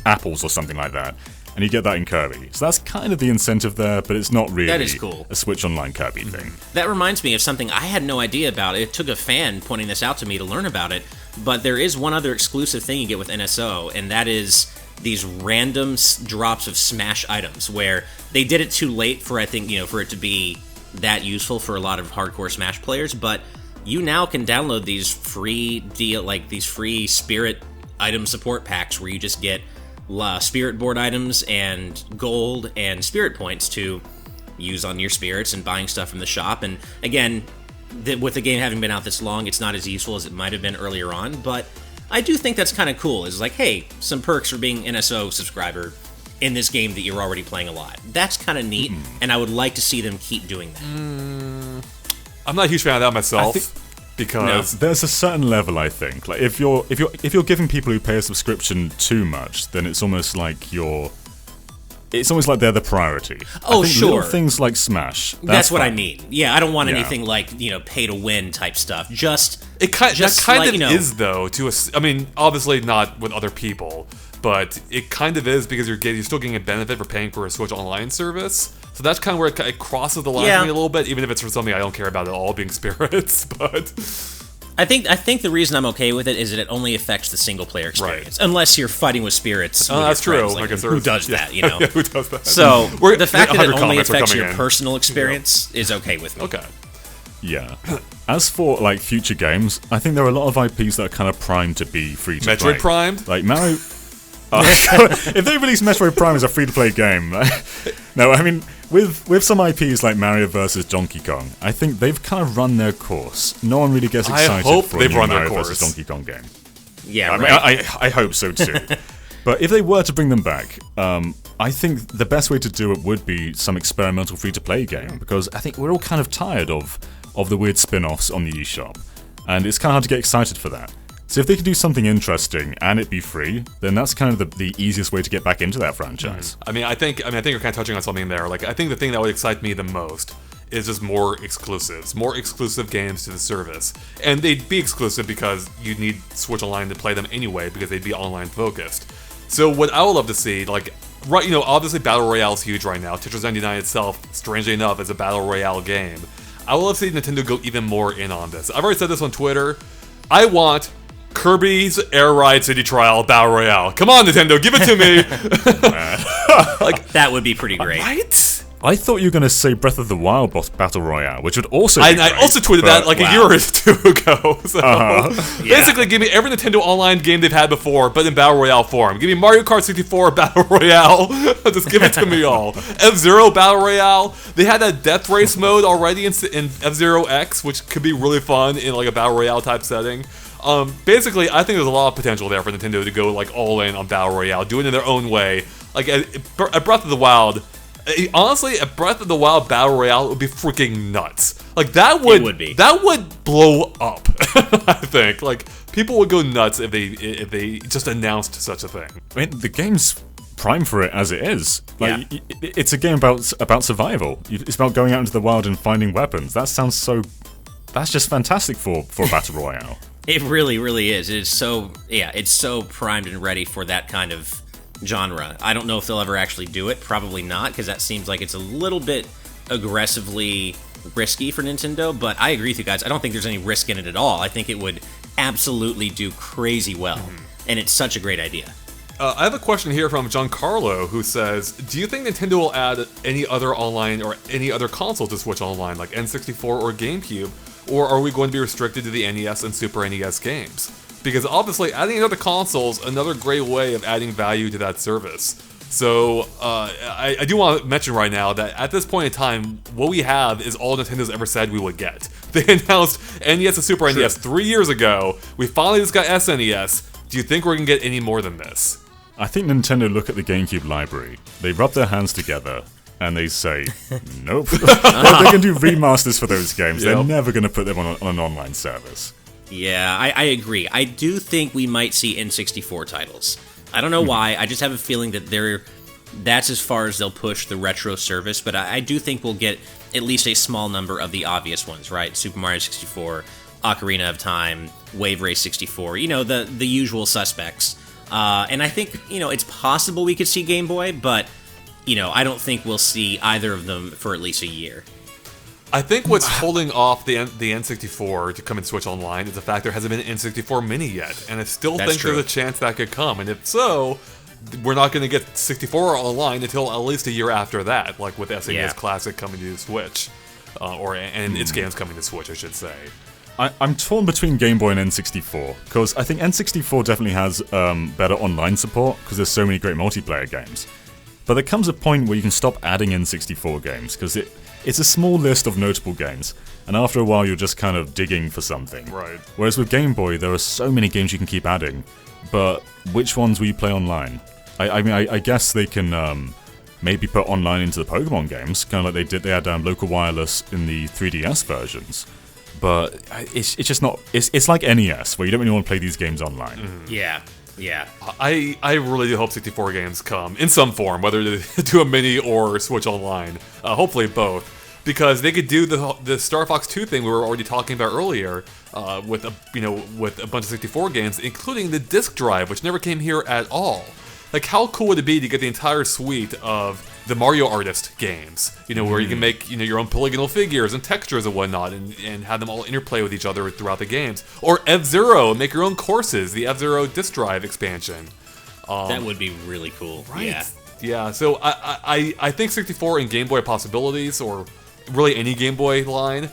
S3: apples or something like that. and you get that in Kirby. So that's kind of the incentive there, but it's not really
S2: that is cool.
S3: A Switch Online Kirby thing.
S2: That reminds me of something I had no idea about. It took a fan pointing this out to me to learn about it, but there is one other exclusive thing you get with NSO, and that is these random drops of Smash items, where they did it too late for, I think, for it to be that useful for a lot of hardcore Smash players, but you now can download these free Spirit item support packs where you just get Spirit board items and gold and Spirit points to use on your spirits and buying stuff from the shop. And again, with the game having been out this long, it's not as useful as it might have been earlier on, but I do think that's kind of cool. It's like, hey, some perks for being NSO subscriber in this game that you're already playing a lot. That's kind of neat, and I would like to see them keep doing that.
S1: I'm not a huge fan of that myself. Because
S3: there's a certain level, I think. Like if you're giving people who pay a subscription too much, then it's almost like they're the priority.
S2: Oh,
S3: I think
S2: sure.
S3: Little things like Smash.
S2: That's what I mean. Yeah, I don't want anything like pay to win type stuff.
S1: That kind of is though. Obviously not with other people, but it kind of is because you're still getting a benefit for paying for a Switch Online service. So that's kind of where it crosses the line for me a little bit, even if it's for something I don't care about at all, being spirits. But
S2: I think the reason I'm okay with it is that it only affects the single player experience, unless you're fighting with spirits. With
S1: that's true.
S2: Like, who does that?
S1: Yeah, who does that?
S2: So the fact that it only affects your personal experience is okay with me.
S1: Okay.
S3: Yeah. As for future games, I think there are a lot of IPs that are kind of primed to be free to play.
S1: Metroid Prime?
S3: Like Mario. If they release Metroid Prime as a free-to-play game, no, I mean with some IPs like Mario vs Donkey Kong, I think they've kind of run their course. No one really gets excited for a new Mario vs Donkey Kong game.
S2: Yeah,
S3: I hope so too. But if they were to bring them back, I think the best way to do it would be some experimental free-to-play game, because I think we're all kind of tired of the weird spin-offs on the eShop, and it's kind of hard to get excited for that. So if they could do something interesting and it be free, then that's kind of the easiest way to get back into that franchise.
S1: I think you're kind of touching on something there. Like, I think the thing that would excite me the most is just more exclusive games to the service. And they'd be exclusive because you need Switch Online to play them anyway, because they'd be online focused. So what I would love to see, obviously Battle Royale is huge right now. Tetris 99 itself, strangely enough, is a Battle Royale game. I would love to see Nintendo go even more in on this. I've already said this on Twitter. I want Kirby's Air Ride City Trial Battle Royale. Come on, Nintendo, give it to me.
S2: That would be pretty great.
S1: Right?
S3: I thought you were going to say Breath of the Wild Battle Royale, which would also be great,
S1: I also tweeted that a year or two ago. So basically, give me every Nintendo Online game they've had before, but in Battle Royale form. Give me Mario Kart 64 Battle Royale. Just give it to me all. F-Zero Battle Royale. They had that Death Race mode already in F-Zero X, which could be really fun in a Battle Royale type setting. Basically, I think there's a lot of potential there for Nintendo to go all in on Battle Royale, do it in their own way. A Breath of the Wild. Honestly, a Breath of the Wild Battle Royale would be freaking nuts. That would blow up. I think people would go nuts if they just announced such a thing.
S3: I mean, the game's prime for it as it is. It's a game about survival. It's about going out into the wild and finding weapons. That's just fantastic for a Battle Royale.
S2: It really, really is. It's so primed and ready for that kind of genre. I don't know if they'll ever actually do it. Probably not, because that seems like it's a little bit aggressively risky for Nintendo, but I agree with you guys. I don't think there's any risk in it at all. I think it would absolutely do crazy well, and it's such a great idea.
S1: I have a question here from Giancarlo, who says, do you think Nintendo will add any other online or any other console to Switch Online, like N64 or GameCube, or are we going to be restricted to the NES and Super NES games? Because obviously, adding another console is another great way of adding value to that service. So, I do want to mention right now that at this point in time, what we have is all Nintendo's ever said we would get. They announced NES and Super NES 3 years ago. We finally just got SNES. Do you think we're going to get any more than this?
S3: I think Nintendo look at the GameCube library, they rub their hands together, and they say, nope. They're going to do remasters for those games. Yep. They're never going to put them on an online service.
S2: Yeah, I agree. I do think we might see N64 titles. I don't know why. I just have a feeling that that's as far as they'll push the retro service, but I do think we'll get at least a small number of the obvious ones, right? Super Mario 64, Ocarina of Time, Wave Race 64, the usual suspects. And I think, it's possible we could see Game Boy, but, I don't think we'll see either of them for at least a year.
S1: I think what's holding off the N64 to come and Switch Online is the fact there hasn't been an N64 Mini yet, and I still think there's a chance that could come, and if so, we're not going to get 64 online until at least a year after that, like with SNES Classic coming to Switch, and its games coming to Switch, I should say.
S3: I'm torn between Game Boy and N64, because I think N64 definitely has better online support, because there's so many great multiplayer games. But there comes a point where you can stop adding N64 games, because it's a small list of notable games, and after a while you're just kind of digging for something.
S1: Right.
S3: Whereas with Game Boy, there are so many games you can keep adding, but which ones will you play online? I guess they can maybe put online into the Pokemon games, kind of like they did. They had local wireless in the 3DS versions, but it's just not. It's like NES, where you don't really want to play these games online.
S2: Mm. Yeah.
S1: I really do hope 64 games come in some form, whether to do a mini or Switch Online. Hopefully both, because they could do the Star Fox 2 thing we were already talking about earlier, with a bunch of 64 games, including the disc drive, which never came here at all. Like, how cool would it be to get the entire suite of the Mario Artist games, where you can make, your own polygonal figures and textures and whatnot, and have them all interplay with each other throughout the games. Or F-Zero, make your own courses, the F-Zero disc drive expansion.
S2: That would be really cool.
S1: Right. Yeah, so I think 64 and Game Boy possibilities, or really any Game Boy line.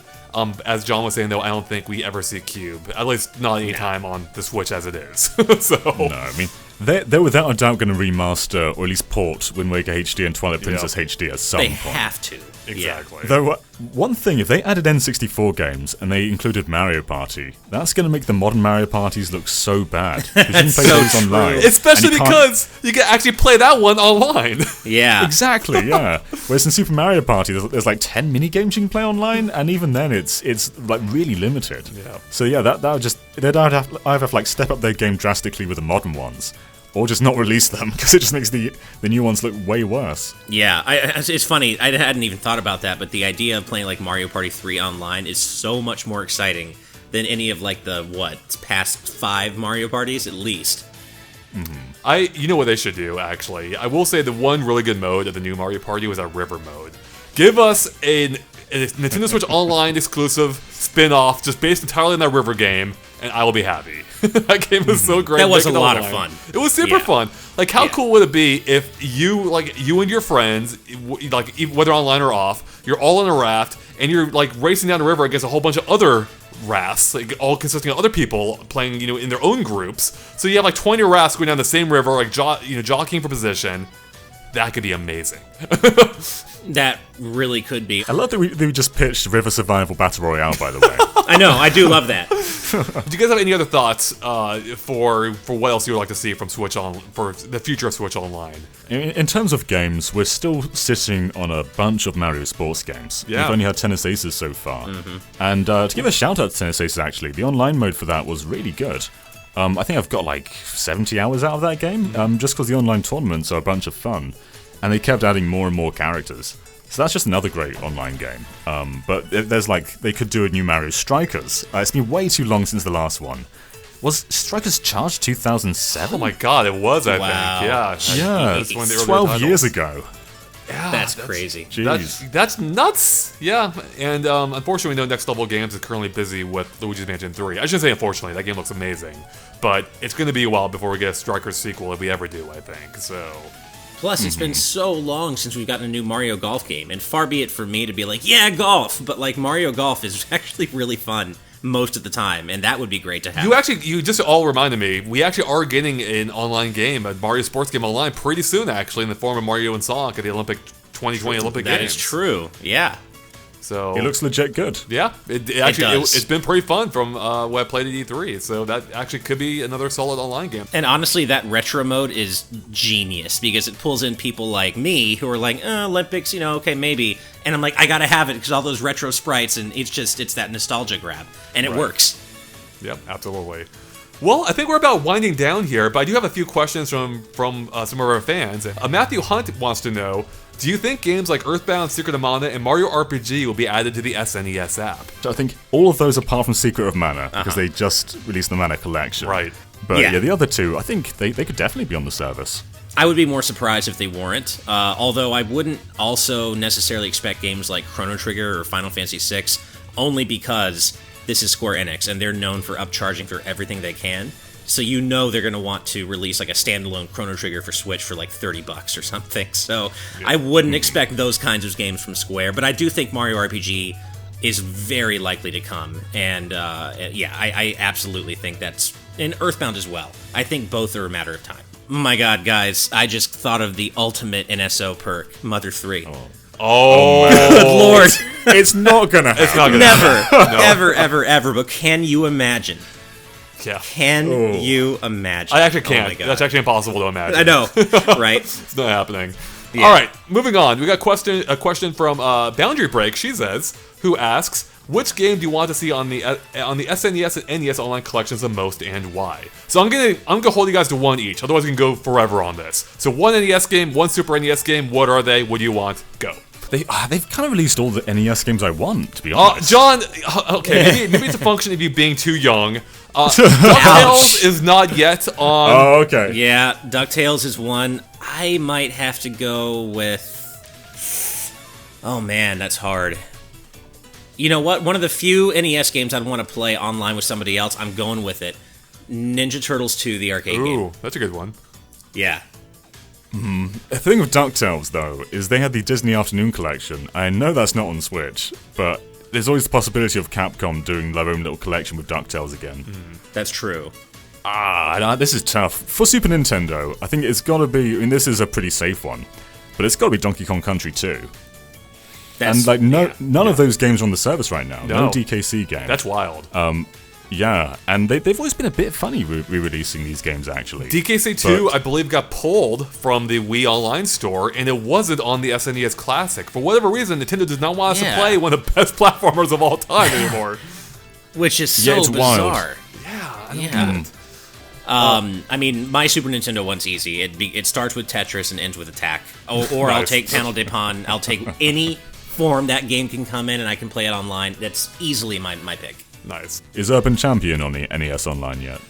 S1: As John was saying, though, I don't think we ever see Cube, at least not any time on the Switch as it is. So
S3: no, I mean, they're without a doubt going to remaster, or at least port, Wind Waker HD and Twilight Princess HD at some point.
S2: They have to.
S1: Exactly.
S3: Yeah. Though, one thing, if they added N64 games and they included Mario Party, that's going to make the modern Mario Parties look so bad. Because you can play those online.
S1: Especially because you can actually play that one online.
S2: Yeah.
S3: Exactly, yeah. Whereas in Super Mario Party, there's like 10 mini games you can play online, and even then it's like really limited.
S1: Yeah.
S3: So yeah, that would just, they'd either have like step up their game drastically with the modern ones, or just not release them, because it just makes the new ones look way worse.
S2: Yeah, it's funny, I hadn't even thought about that, but the idea of playing like Mario Party 3 online is so much more exciting than any of like the, past 5 Mario Parties at least.
S1: Mm-hmm. You know what they should do, actually? I will say the one really good mode of the new Mario Party was a river mode. Give us a Nintendo Switch Online exclusive spin-off just based entirely on that river game, and I will be happy. That game was so great.
S2: That was a lot of fun.
S1: It was super fun. Like, how cool would it be if you and your friends, like, whether online or off, you're all in a raft, and you're, like, racing down the river against a whole bunch of other rafts, like, all consisting of other people playing, in their own groups. So you have, like, 20 rafts going down the same river, like, jockeying for position. That could be amazing.
S2: That really could be.
S3: I love that we just pitched River Survival Battle Royale, by the way.
S2: I know, I do love that.
S1: Do you guys have any other thoughts for what else you would like to see from Switch for the future of Switch Online?
S3: In terms of games, we're still sitting on a bunch of Mario sports games.
S1: Yeah.
S3: We've only had Tennis Aces so far. Mm-hmm. And to give a shout out to Tennis Aces, actually, the online mode for that was really good. I think I've got like 70 hours out of that game, just because the online tournaments are a bunch of fun. And they kept adding more and more characters. So that's just another great online game. But there's like, they could do a new Mario Strikers. It's been way too long since the last one. Was Strikers Charge 2007?
S1: Oh my god, it was, I think. Yeah.
S3: Yeah,
S1: That's one of the earlier
S3: 12
S1: titles.
S3: years ago.
S2: Yeah, that's crazy.
S3: Jeez.
S1: That's nuts. Yeah, and unfortunately, no Next Level Games is currently busy with Luigi's Mansion 3. I shouldn't say unfortunately, that game looks amazing. But it's going to be a while before we get a Strikers sequel, if we ever do, I think. So...
S2: Plus, it's been so long since we've gotten a new Mario Golf game, and far be it for me to be like, yeah, golf, but like Mario Golf is actually really fun most of the time, and that would be great to have.
S1: You just all reminded me, we actually are getting an online game, a Mario sports game online pretty soon, actually, in the form of Mario and Sonic at the 2020 Olympic Games.
S2: That is true, yeah.
S1: So
S3: it looks legit good.
S1: Yeah, it's been pretty fun from what I played at E3. So that actually could be another solid online game.
S2: And honestly, that retro mode is genius because it pulls in people like me who are like, Olympics, okay, maybe. And I'm like, I gotta have it because all those retro sprites, and it's that nostalgia grab, and it works.
S1: Yep, absolutely. Well, I think we're about winding down here, but I do have a few questions from some of our fans. Matthew Hunt wants to know, do you think games like Earthbound, Secret of Mana, and Mario RPG will be added to the SNES app?
S3: I think all of those apart from Secret of Mana, because they just released the Mana collection.
S1: Right.
S3: But yeah, the other two, I think they could definitely be on the service.
S2: I would be more surprised if they weren't, although I wouldn't also necessarily expect games like Chrono Trigger or Final Fantasy VI, only because this is Square Enix, and they're known for upcharging for everything they can. So you know they're going to want to release like a standalone Chrono Trigger for Switch for like $30 or something. So I wouldn't expect those kinds of games from Square, but I do think Mario RPG is very likely to come. And I absolutely think that's... And Earthbound as well. I think both are a matter of time. My god, guys, I just thought of the ultimate NSO perk, Mother 3.
S1: Oh,
S2: good lord.
S3: It's not going to happen.
S1: It's not gonna
S2: Never, ever. But can you imagine?
S1: Yeah.
S2: Can you imagine?
S1: I actually can't.
S2: Oh my God.
S1: That's actually impossible to imagine.
S2: I know, right?
S1: It's not happening.
S2: Yeah.
S1: All right, moving on. We got a question from Boundary Break. She says, who asks, which game do you want to see on the SNES and NES online collections the most, and why? So I'm gonna hold you guys to one each. Otherwise, we can go forever on this. So one NES game, one Super NES game. What are they? What do you want? Go.
S3: They've kind of released all the NES games I want, to be honest.
S1: John, okay, maybe it's a function of you being too young. DuckTales is not yet on...
S3: Oh, okay.
S2: Yeah, DuckTales is one. I might have to go with... Oh man, that's hard. You know what? One of the few NES games I'd want to play online with somebody else, I'm going with it. Ninja Turtles 2, the arcade game.
S1: Ooh, that's a good one.
S2: Yeah.
S3: The thing with DuckTales, though, is they had the Disney Afternoon Collection. I know that's not on Switch, but there's always the possibility of Capcom doing their own little collection with DuckTales again.
S2: That's true.
S3: This is tough. For Super Nintendo, I think it's got to be... I mean, this is a pretty safe one, but it's got to be Donkey Kong Country 2. None of those games are on the service right now. No DKC game.
S1: That's wild.
S3: Yeah, and they've always been a bit funny re-releasing these games, actually.
S1: DKC 2, I believe, got pulled from the Wii Online store, and it wasn't on the SNES Classic. For whatever reason, Nintendo does not want us to play one of the best platformers of all time anymore.
S2: Which is so
S3: it's
S2: bizarre.
S3: wild.
S1: Yeah, I don't get it.
S2: I mean, my Super Nintendo one's easy. It starts with Tetris and ends with Attack. Or I'll take Panel de Pon. I'll take any form that game can come in, and I can play it online. That's easily my pick.
S1: Nice.
S3: Is Urban Champion on the NES Online yet?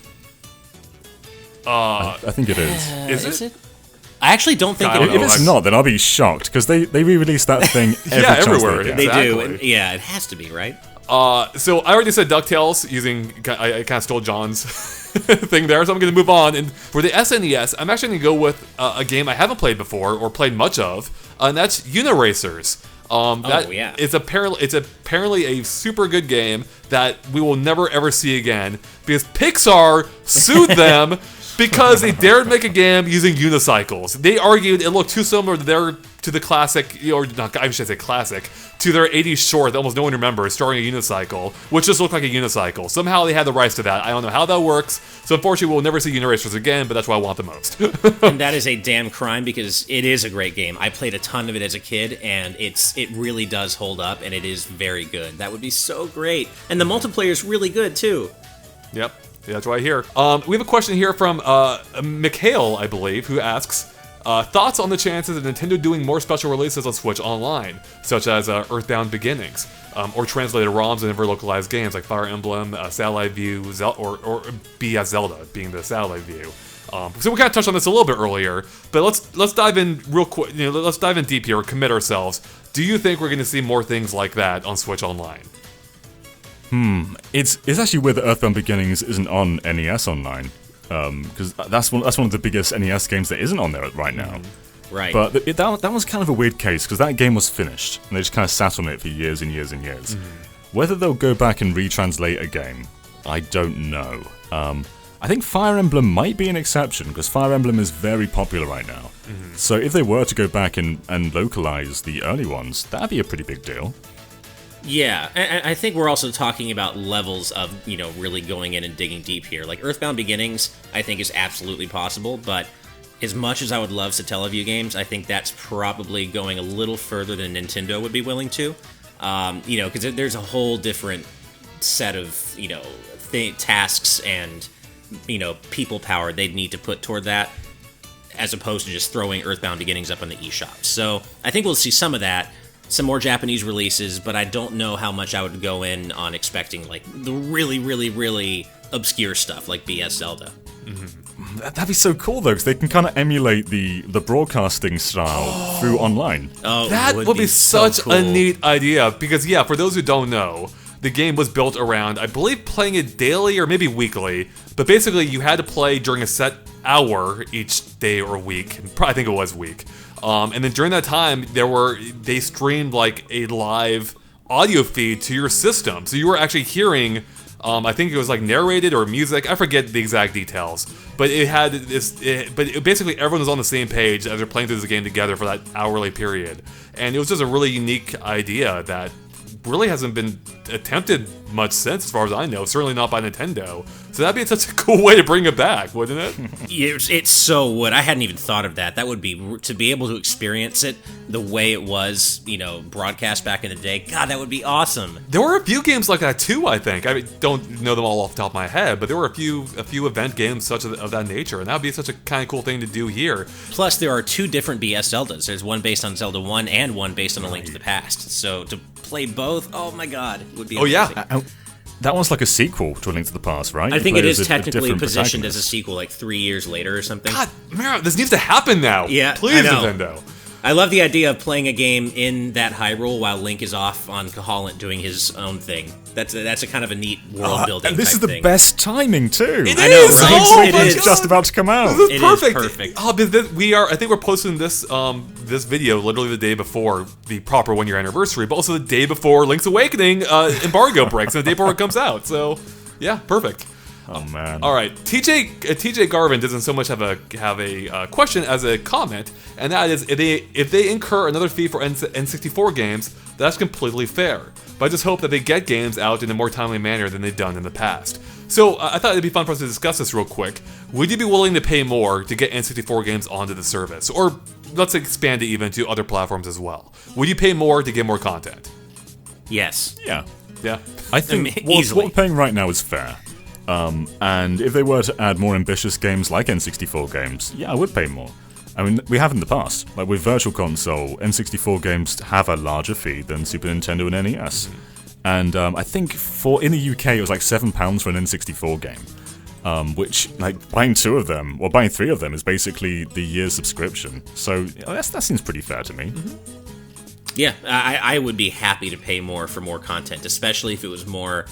S3: I think it is.
S1: Is it?
S2: I actually don't think it is.
S3: If it's not, then I'll be shocked, because they re-release that thing
S1: everywhere.
S3: They
S2: They
S1: Exactly.
S2: do. Yeah, it has to be, right?
S1: So I already said DuckTales I kind of stole John's thing there, so I'm going to move on. And for the SNES, I'm actually going to go with a game I haven't played before or played much of, and that's Uniracers. It's apparently a super good game that we will never ever see again because Pixar sued them because they dared make a game using unicycles. They argued it looked too similar to the classic, or not, I should say classic, to their 80s short that almost no one remembers, starring a unicycle, which just looked like a unicycle. Somehow they had the rights to that. I don't know how that works. So unfortunately, we'll never see Uniracers again, but that's what I want the most.
S2: And that is a damn crime because it is a great game. I played a ton of it as a kid, and it really does hold up, and it is very good. That would be so great. And the multiplayer is really good, too.
S1: Yep. Yeah, that's what I hear. We have a question here from Mikhail, I believe, who asks, thoughts on the chances of Nintendo doing more special releases on Switch Online, such as Earthbound Beginnings, or translated ROMs and never localized games like Fire Emblem, Satellite View, or Be as Zelda, being the Satellite View. So we kind of touched on this a little bit earlier, but let's dive in real quick. Let's dive in deep here. Commit ourselves. Do you think we're going to see more things like that on Switch Online?
S3: It's actually weird that Earthbound Beginnings isn't on NES Online, because that's one of the biggest NES games that isn't on there right now.
S2: Right.
S3: But that was kind of a weird case, because that game was finished, and they just kind of sat on it for years and years and years. Whether they'll go back and retranslate a game, I don't know. I think Fire Emblem might be an exception, because Fire Emblem is very popular right now. So if they were to go back and localize the early ones, that'd be a pretty big deal.
S2: Yeah, and I think we're also talking about levels of, really going in and digging deep here. Like, Earthbound Beginnings, I think is absolutely possible, but as much as I would love Satellaview games, I think that's probably going a little further than Nintendo would be willing to. Because there's a whole different set of, tasks and, people power they'd need to put toward that, as opposed to just throwing Earthbound Beginnings up on the eShop. So I think we'll see some of that. Some more Japanese releases, but I don't know how much I would go in on expecting, like, the really, really, really obscure stuff, like BS Zelda.
S3: That'd be so cool, though, because they can kind of emulate the broadcasting style through online.
S2: Oh,
S1: that would be
S2: so
S1: such
S2: cool.
S1: a neat idea, because, yeah, for those who don't know, the game was built around, I believe, playing it daily or maybe weekly, but basically you had to play during a set hour each day or week. I think it was week. And then during that time, they streamed like a live audio feed to your system. So you were actually hearing, I think it was like narrated or music. I forget the exact details, but it had this. Basically, everyone was on the same page as they're playing through the game together for that hourly period, and it was just a really unique idea that really hasn't been attempted much since, as far as I know. Certainly not by Nintendo. So that'd be such a cool way to bring it back, wouldn't it?
S2: It so would. I hadn't even thought of that. That would be, to be able to experience it the way it was, broadcast back in the day. God, that would be awesome.
S1: There were a few games like that too, I think. I don't know them all off the top of my head, but there were a few event games such of that nature, and that would be such a kind of cool thing to do here.
S2: Plus, there are 2 different BS Zeldas. There's one based on Zelda 1 and one based on A Link to the Past. So to play both, oh my god, it would be amazing.
S1: Yeah.
S3: That one's like a sequel to A Link to the Past, right?
S2: I think it is technically
S3: different
S2: positioned as a
S3: protagonist.
S2: sequel like 3 years later or something.
S1: God, Mira, this needs to happen now.
S2: Yeah,
S1: please,
S2: I know.
S1: Nintendo.
S2: I love the idea of playing a game in that Hyrule while Link is off on Kahalant doing his own thing. That's a kind of a neat world building.
S3: And this is
S2: type
S3: the
S2: thing.
S3: best timing too.
S1: It
S2: I know,
S1: is!
S2: right?
S1: Oh
S2: It
S1: my
S2: is
S1: God.
S3: just about to come out.
S1: This is
S2: It is
S1: perfect.
S2: perfect.
S1: Oh, but I think we're posting this this video literally the day before the proper 1-year anniversary, but also the day before Link's Awakening embargo breaks and the day before it comes out. So, yeah, perfect.
S3: Oh man!
S1: All right, TJ Garvin doesn't so much have a question as a comment, and that is if they incur another fee for N64 games, that's completely fair. But I just hope that they get games out in a more timely manner than they've done in the past. So I thought it'd be fun for us to discuss this real quick. Would you be willing to pay more to get N64 games onto the service, or let's expand it even to other platforms as well? Would you pay more to get more content?
S2: Yes.
S3: Yeah,
S1: Yeah.
S3: I think what
S2: easily.
S3: we're paying right now is fair. And if they were to add more ambitious games like N64 games, yeah, I would pay more. I mean, we have in the past. Like with Virtual Console, N64 games have a larger fee than Super Nintendo and NES. And I think in the UK it was like £7 for an N64 game, which like buying 2 of them or buying 3 of them is basically the year's subscription. So that seems pretty fair to me.
S2: Yeah, I would be happy to pay more for more content, especially if it was more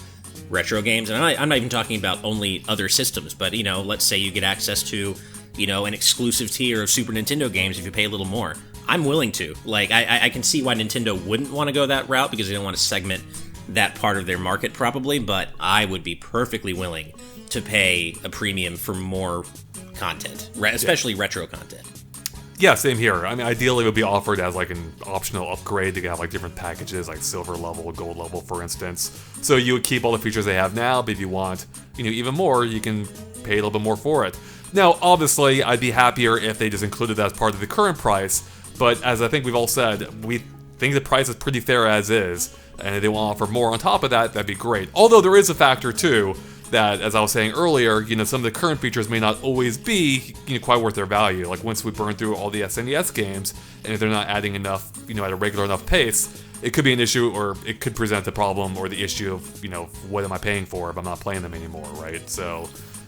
S2: retro games. And I'm not even talking about only other systems, but, let's say you get access to, an exclusive tier of Super Nintendo games if you pay a little more. I'm willing to. Like, I can see why Nintendo wouldn't want to go that route because they don't want to segment that part of their market probably, but I would be perfectly willing to pay a premium for more content, especially retro content.
S1: Yeah, same here. I mean, ideally it would be offered as like an optional upgrade to have like different packages, like silver level, gold level, for instance. So you would keep all the features they have now, but if you want, even more, you can pay a little bit more for it. Now, obviously, I'd be happier if they just included that as part of the current price, but as I think we've all said, we think the price is pretty fair as is, and if they want to offer more on top of that, that'd be great. Although there is a factor too, that, as I was saying earlier, some of the current features may not always be, quite worth their value. Like once we burn through all the SNES games, and if they're not adding enough, at a regular enough pace, it could be an issue, or it could present the problem or the issue of, what am I paying for if I'm not playing them anymore, right? So,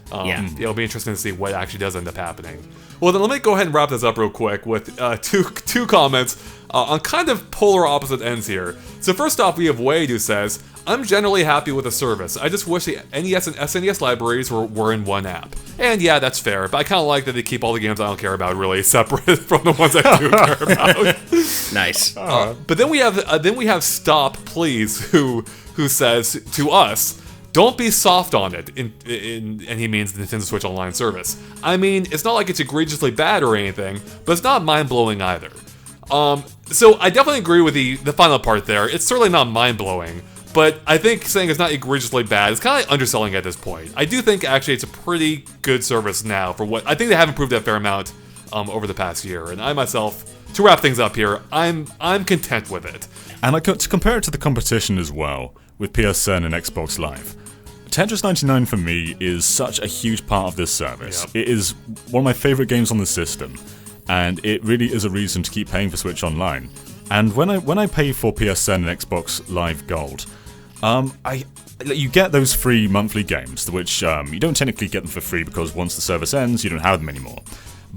S1: it'll be interesting to see what actually does end up happening. Well, then let me go ahead and wrap this up real quick with two comments on kind of polar opposite ends here. So first off, we have Wade who says, I'm generally happy with the service. I just wish the NES and SNES libraries were in one app. And yeah, that's fair, but I kind of like that they keep all the games I don't care about really separate from the ones I do care about.
S2: Nice.
S1: But then we have Stop Please who says to us, don't be soft on it, and he means the Nintendo Switch Online service. I mean, it's not like it's egregiously bad or anything, but it's not mind-blowing either. So I definitely agree with the final part there. It's certainly not mind-blowing, but I think saying it's not egregiously bad is kind of like underselling at this point. I do think actually it's a pretty good service now for what I think they have improved a fair amount over the past year, and I myself, to wrap things up here, I'm content with it.
S3: And to compare it to the competition as well, with PSN and Xbox Live, Tetris 99 for me is such a huge part of this service.
S1: Yep.
S3: It is one of my favorite games on the system, and it really is a reason to keep paying for Switch Online. And when I pay for PSN and Xbox Live Gold, I you get those free monthly games, which you don't technically get them for free because once the service ends, you don't have them anymore.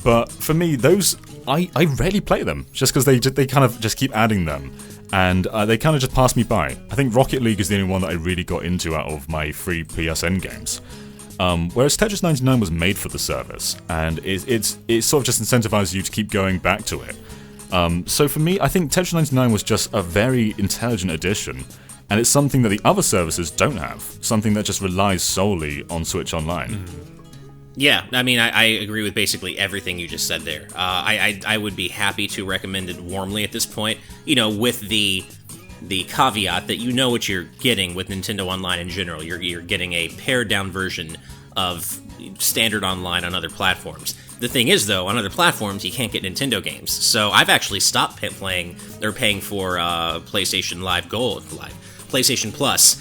S3: But for me, those I rarely play them just because they kind of just keep adding them, and they kind of just pass me by. I think Rocket League is the only one that I really got into out of my free PSN games. Whereas Tetris 99 was made for the service, and it sort of just incentivizes you to keep going back to it. So for me, I think Tetris 99 was just a very intelligent addition, and it's something that the other services don't have, something that just relies solely on Switch Online.
S2: Yeah, I mean, I agree with basically everything you just said there. I would be happy to recommend it warmly at this point, with the caveat that you know what you're getting with Nintendo Online in general. You're getting a pared-down version of standard online on other platforms. The thing is, though, on other platforms, you can't get Nintendo games. So I've actually stopped paying for PlayStation PlayStation Plus,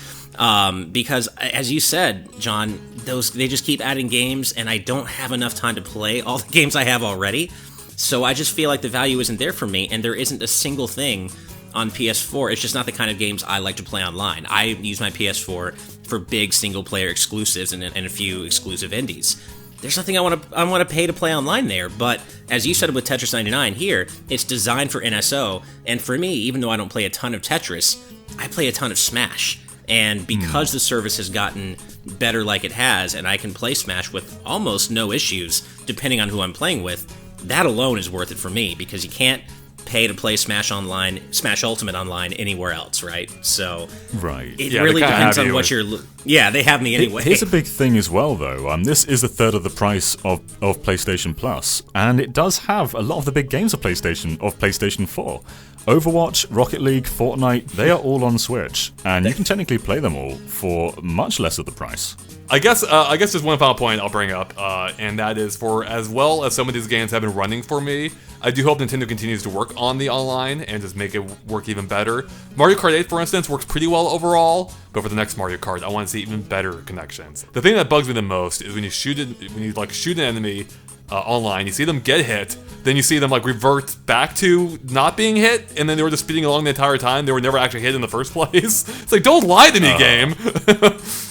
S2: because, as you said, John, they just keep adding games, and I don't have enough time to play all the games I have already. So I just feel like the value isn't there for me, and there isn't a single thing on PS4. It's just not the kind of games I like to play online. I use my PS4 for big single-player exclusives and a few exclusive indies. There's nothing I want to pay to play online there, but as you said with Tetris 99 here, it's designed for NSO, and for me, even though I don't play a ton of Tetris, I play a ton of Smash. And because the service has gotten better like it has, and I can play Smash with almost no issues, depending on who I'm playing with, that alone is worth it for me, because you can't pay to play Smash Ultimate online anywhere else, right? So it really depends on what you're... Yeah, they have me anyway.
S3: Here's a big thing as well, though. This is a third of the price of PlayStation Plus, and it does have a lot of the big games of PlayStation 4. Overwatch, Rocket League, Fortnite, they are all on Switch, and you can technically play them all for much less of the price.
S1: I guess there's one final point I'll bring up, and that is, for as well as some of these games have been running for me, I do hope Nintendo continues to work on the online and just make it work even better. Mario Kart 8, for instance, works pretty well overall, but for the next Mario Kart, I want to see even better connections. The thing that bugs me the most is when you shoot an enemy online, you see them get hit, then you see them revert back to not being hit, and then they were just speeding along the entire time. They were never actually hit in the first place. It's like, don't lie to me, game.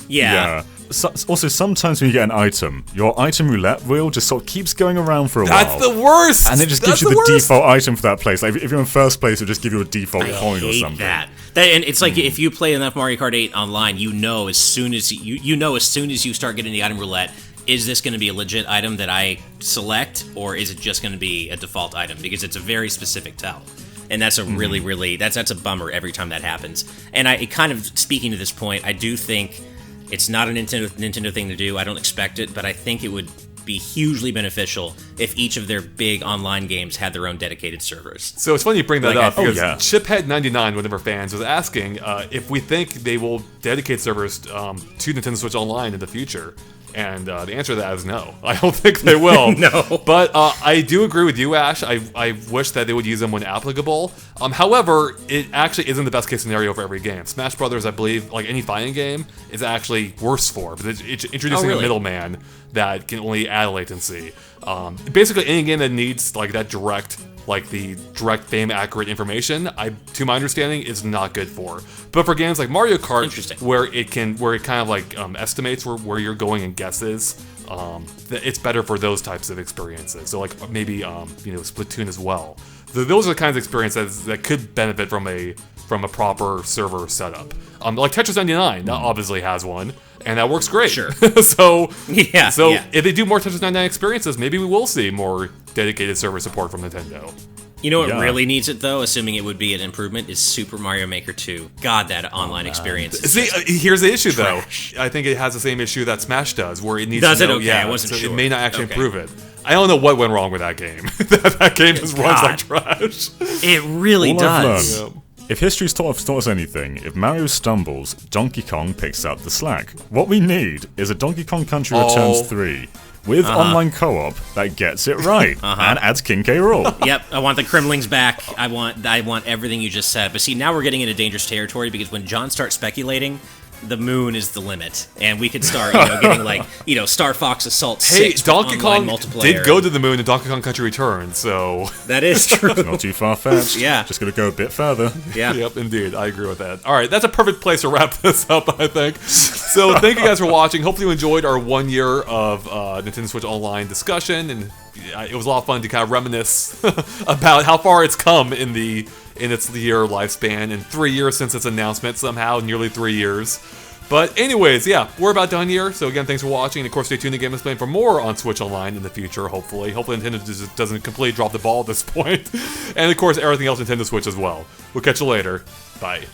S2: Yeah.
S3: So, also, sometimes when you get an item, your item roulette wheel just sort of keeps going around for a while.
S1: That's the worst!
S3: And it just gives you the default item for that place. Like, if you're in first place, it'll just give you a default coin or something.
S2: That and it's like, if you play enough Mario Kart 8 online, as soon as you start getting the item roulette, is this going to be a legit item that I select, or is it just going to be a default item? Because it's a very specific tell. And that's a really, that's a bummer every time that happens. And speaking to this point, I do think it's not a Nintendo thing to do. I don't expect it, but I think it would be hugely beneficial if each of their big online games had their own dedicated servers.
S1: So it's funny you bring that up, because Chiphead99, one of our fans, was asking if we think they will dedicate servers to Nintendo Switch Online in the future. And the answer to that is no. I don't think they will.
S2: No.
S1: But I do agree with you, Ash. I wish that they would use them when applicable. However, it actually isn't the best case scenario for every game. Smash Brothers, I believe, like any fighting game, is actually worse for, because it's introducing a middleman that can only add latency. Basically, any game that needs that direct fame accurate information, to my understanding, is not good for. But for games like Mario Kart, where it kind of estimates where you're going and guesses, it's better for those types of experiences. So maybe Splatoon as well. Those are the kinds of experiences that could benefit from a proper server setup. Like Tetris 99, that obviously has one, and that works great.
S2: Sure.
S1: So if they do more Tetris 99 experiences, maybe we will see more dedicated server support from Nintendo.
S2: You know what really needs it, though, assuming it would be an improvement, is Super Mario Maker 2. God, that online experience is
S1: here's the issue,
S2: trash.
S1: though. I think it has the same issue that Smash does, where it needs
S2: does
S1: to
S2: it?
S1: know,
S2: Okay, I wasn't sure.
S1: It may not actually improve it. I don't know what went wrong with that game. that game just runs like trash.
S2: It really does.
S3: If history's taught us anything, if Mario stumbles, Donkey Kong picks up the slack. What we need is a Donkey Kong Country Returns 3 with online co-op that gets it right and adds King K. Rool.
S2: Yep, I want the Kremlings back. I want everything you just said. But see, now we're getting into dangerous territory, because when John starts speculating, the moon is the limit, and we could start, getting like, Star Fox Assault 6.
S1: Hey, Donkey Kong
S2: multiplayer.
S1: did go to the moon in Donkey Kong Country Returns, so
S2: that is true.
S3: It's not too far-fetched.
S2: Yeah.
S3: Just gonna go a bit further.
S2: Yeah.
S1: Yep, indeed. I agree with that. All right, that's a perfect place to wrap this up, I think. So thank you guys for watching. Hopefully you enjoyed our 1 year of Nintendo Switch Online discussion, and it was a lot of fun to kind of reminisce about how far it's come in its year lifespan, and 3 years since its announcement, somehow nearly 3 years. But anyways, yeah, we're about done here. So again, thanks for watching, and of course stay tuned to Game Explain for more on Switch Online in the future, hopefully. Hopefully Nintendo just doesn't completely drop the ball at this point. And of course everything else Nintendo Switch as well. We'll catch you later. Bye.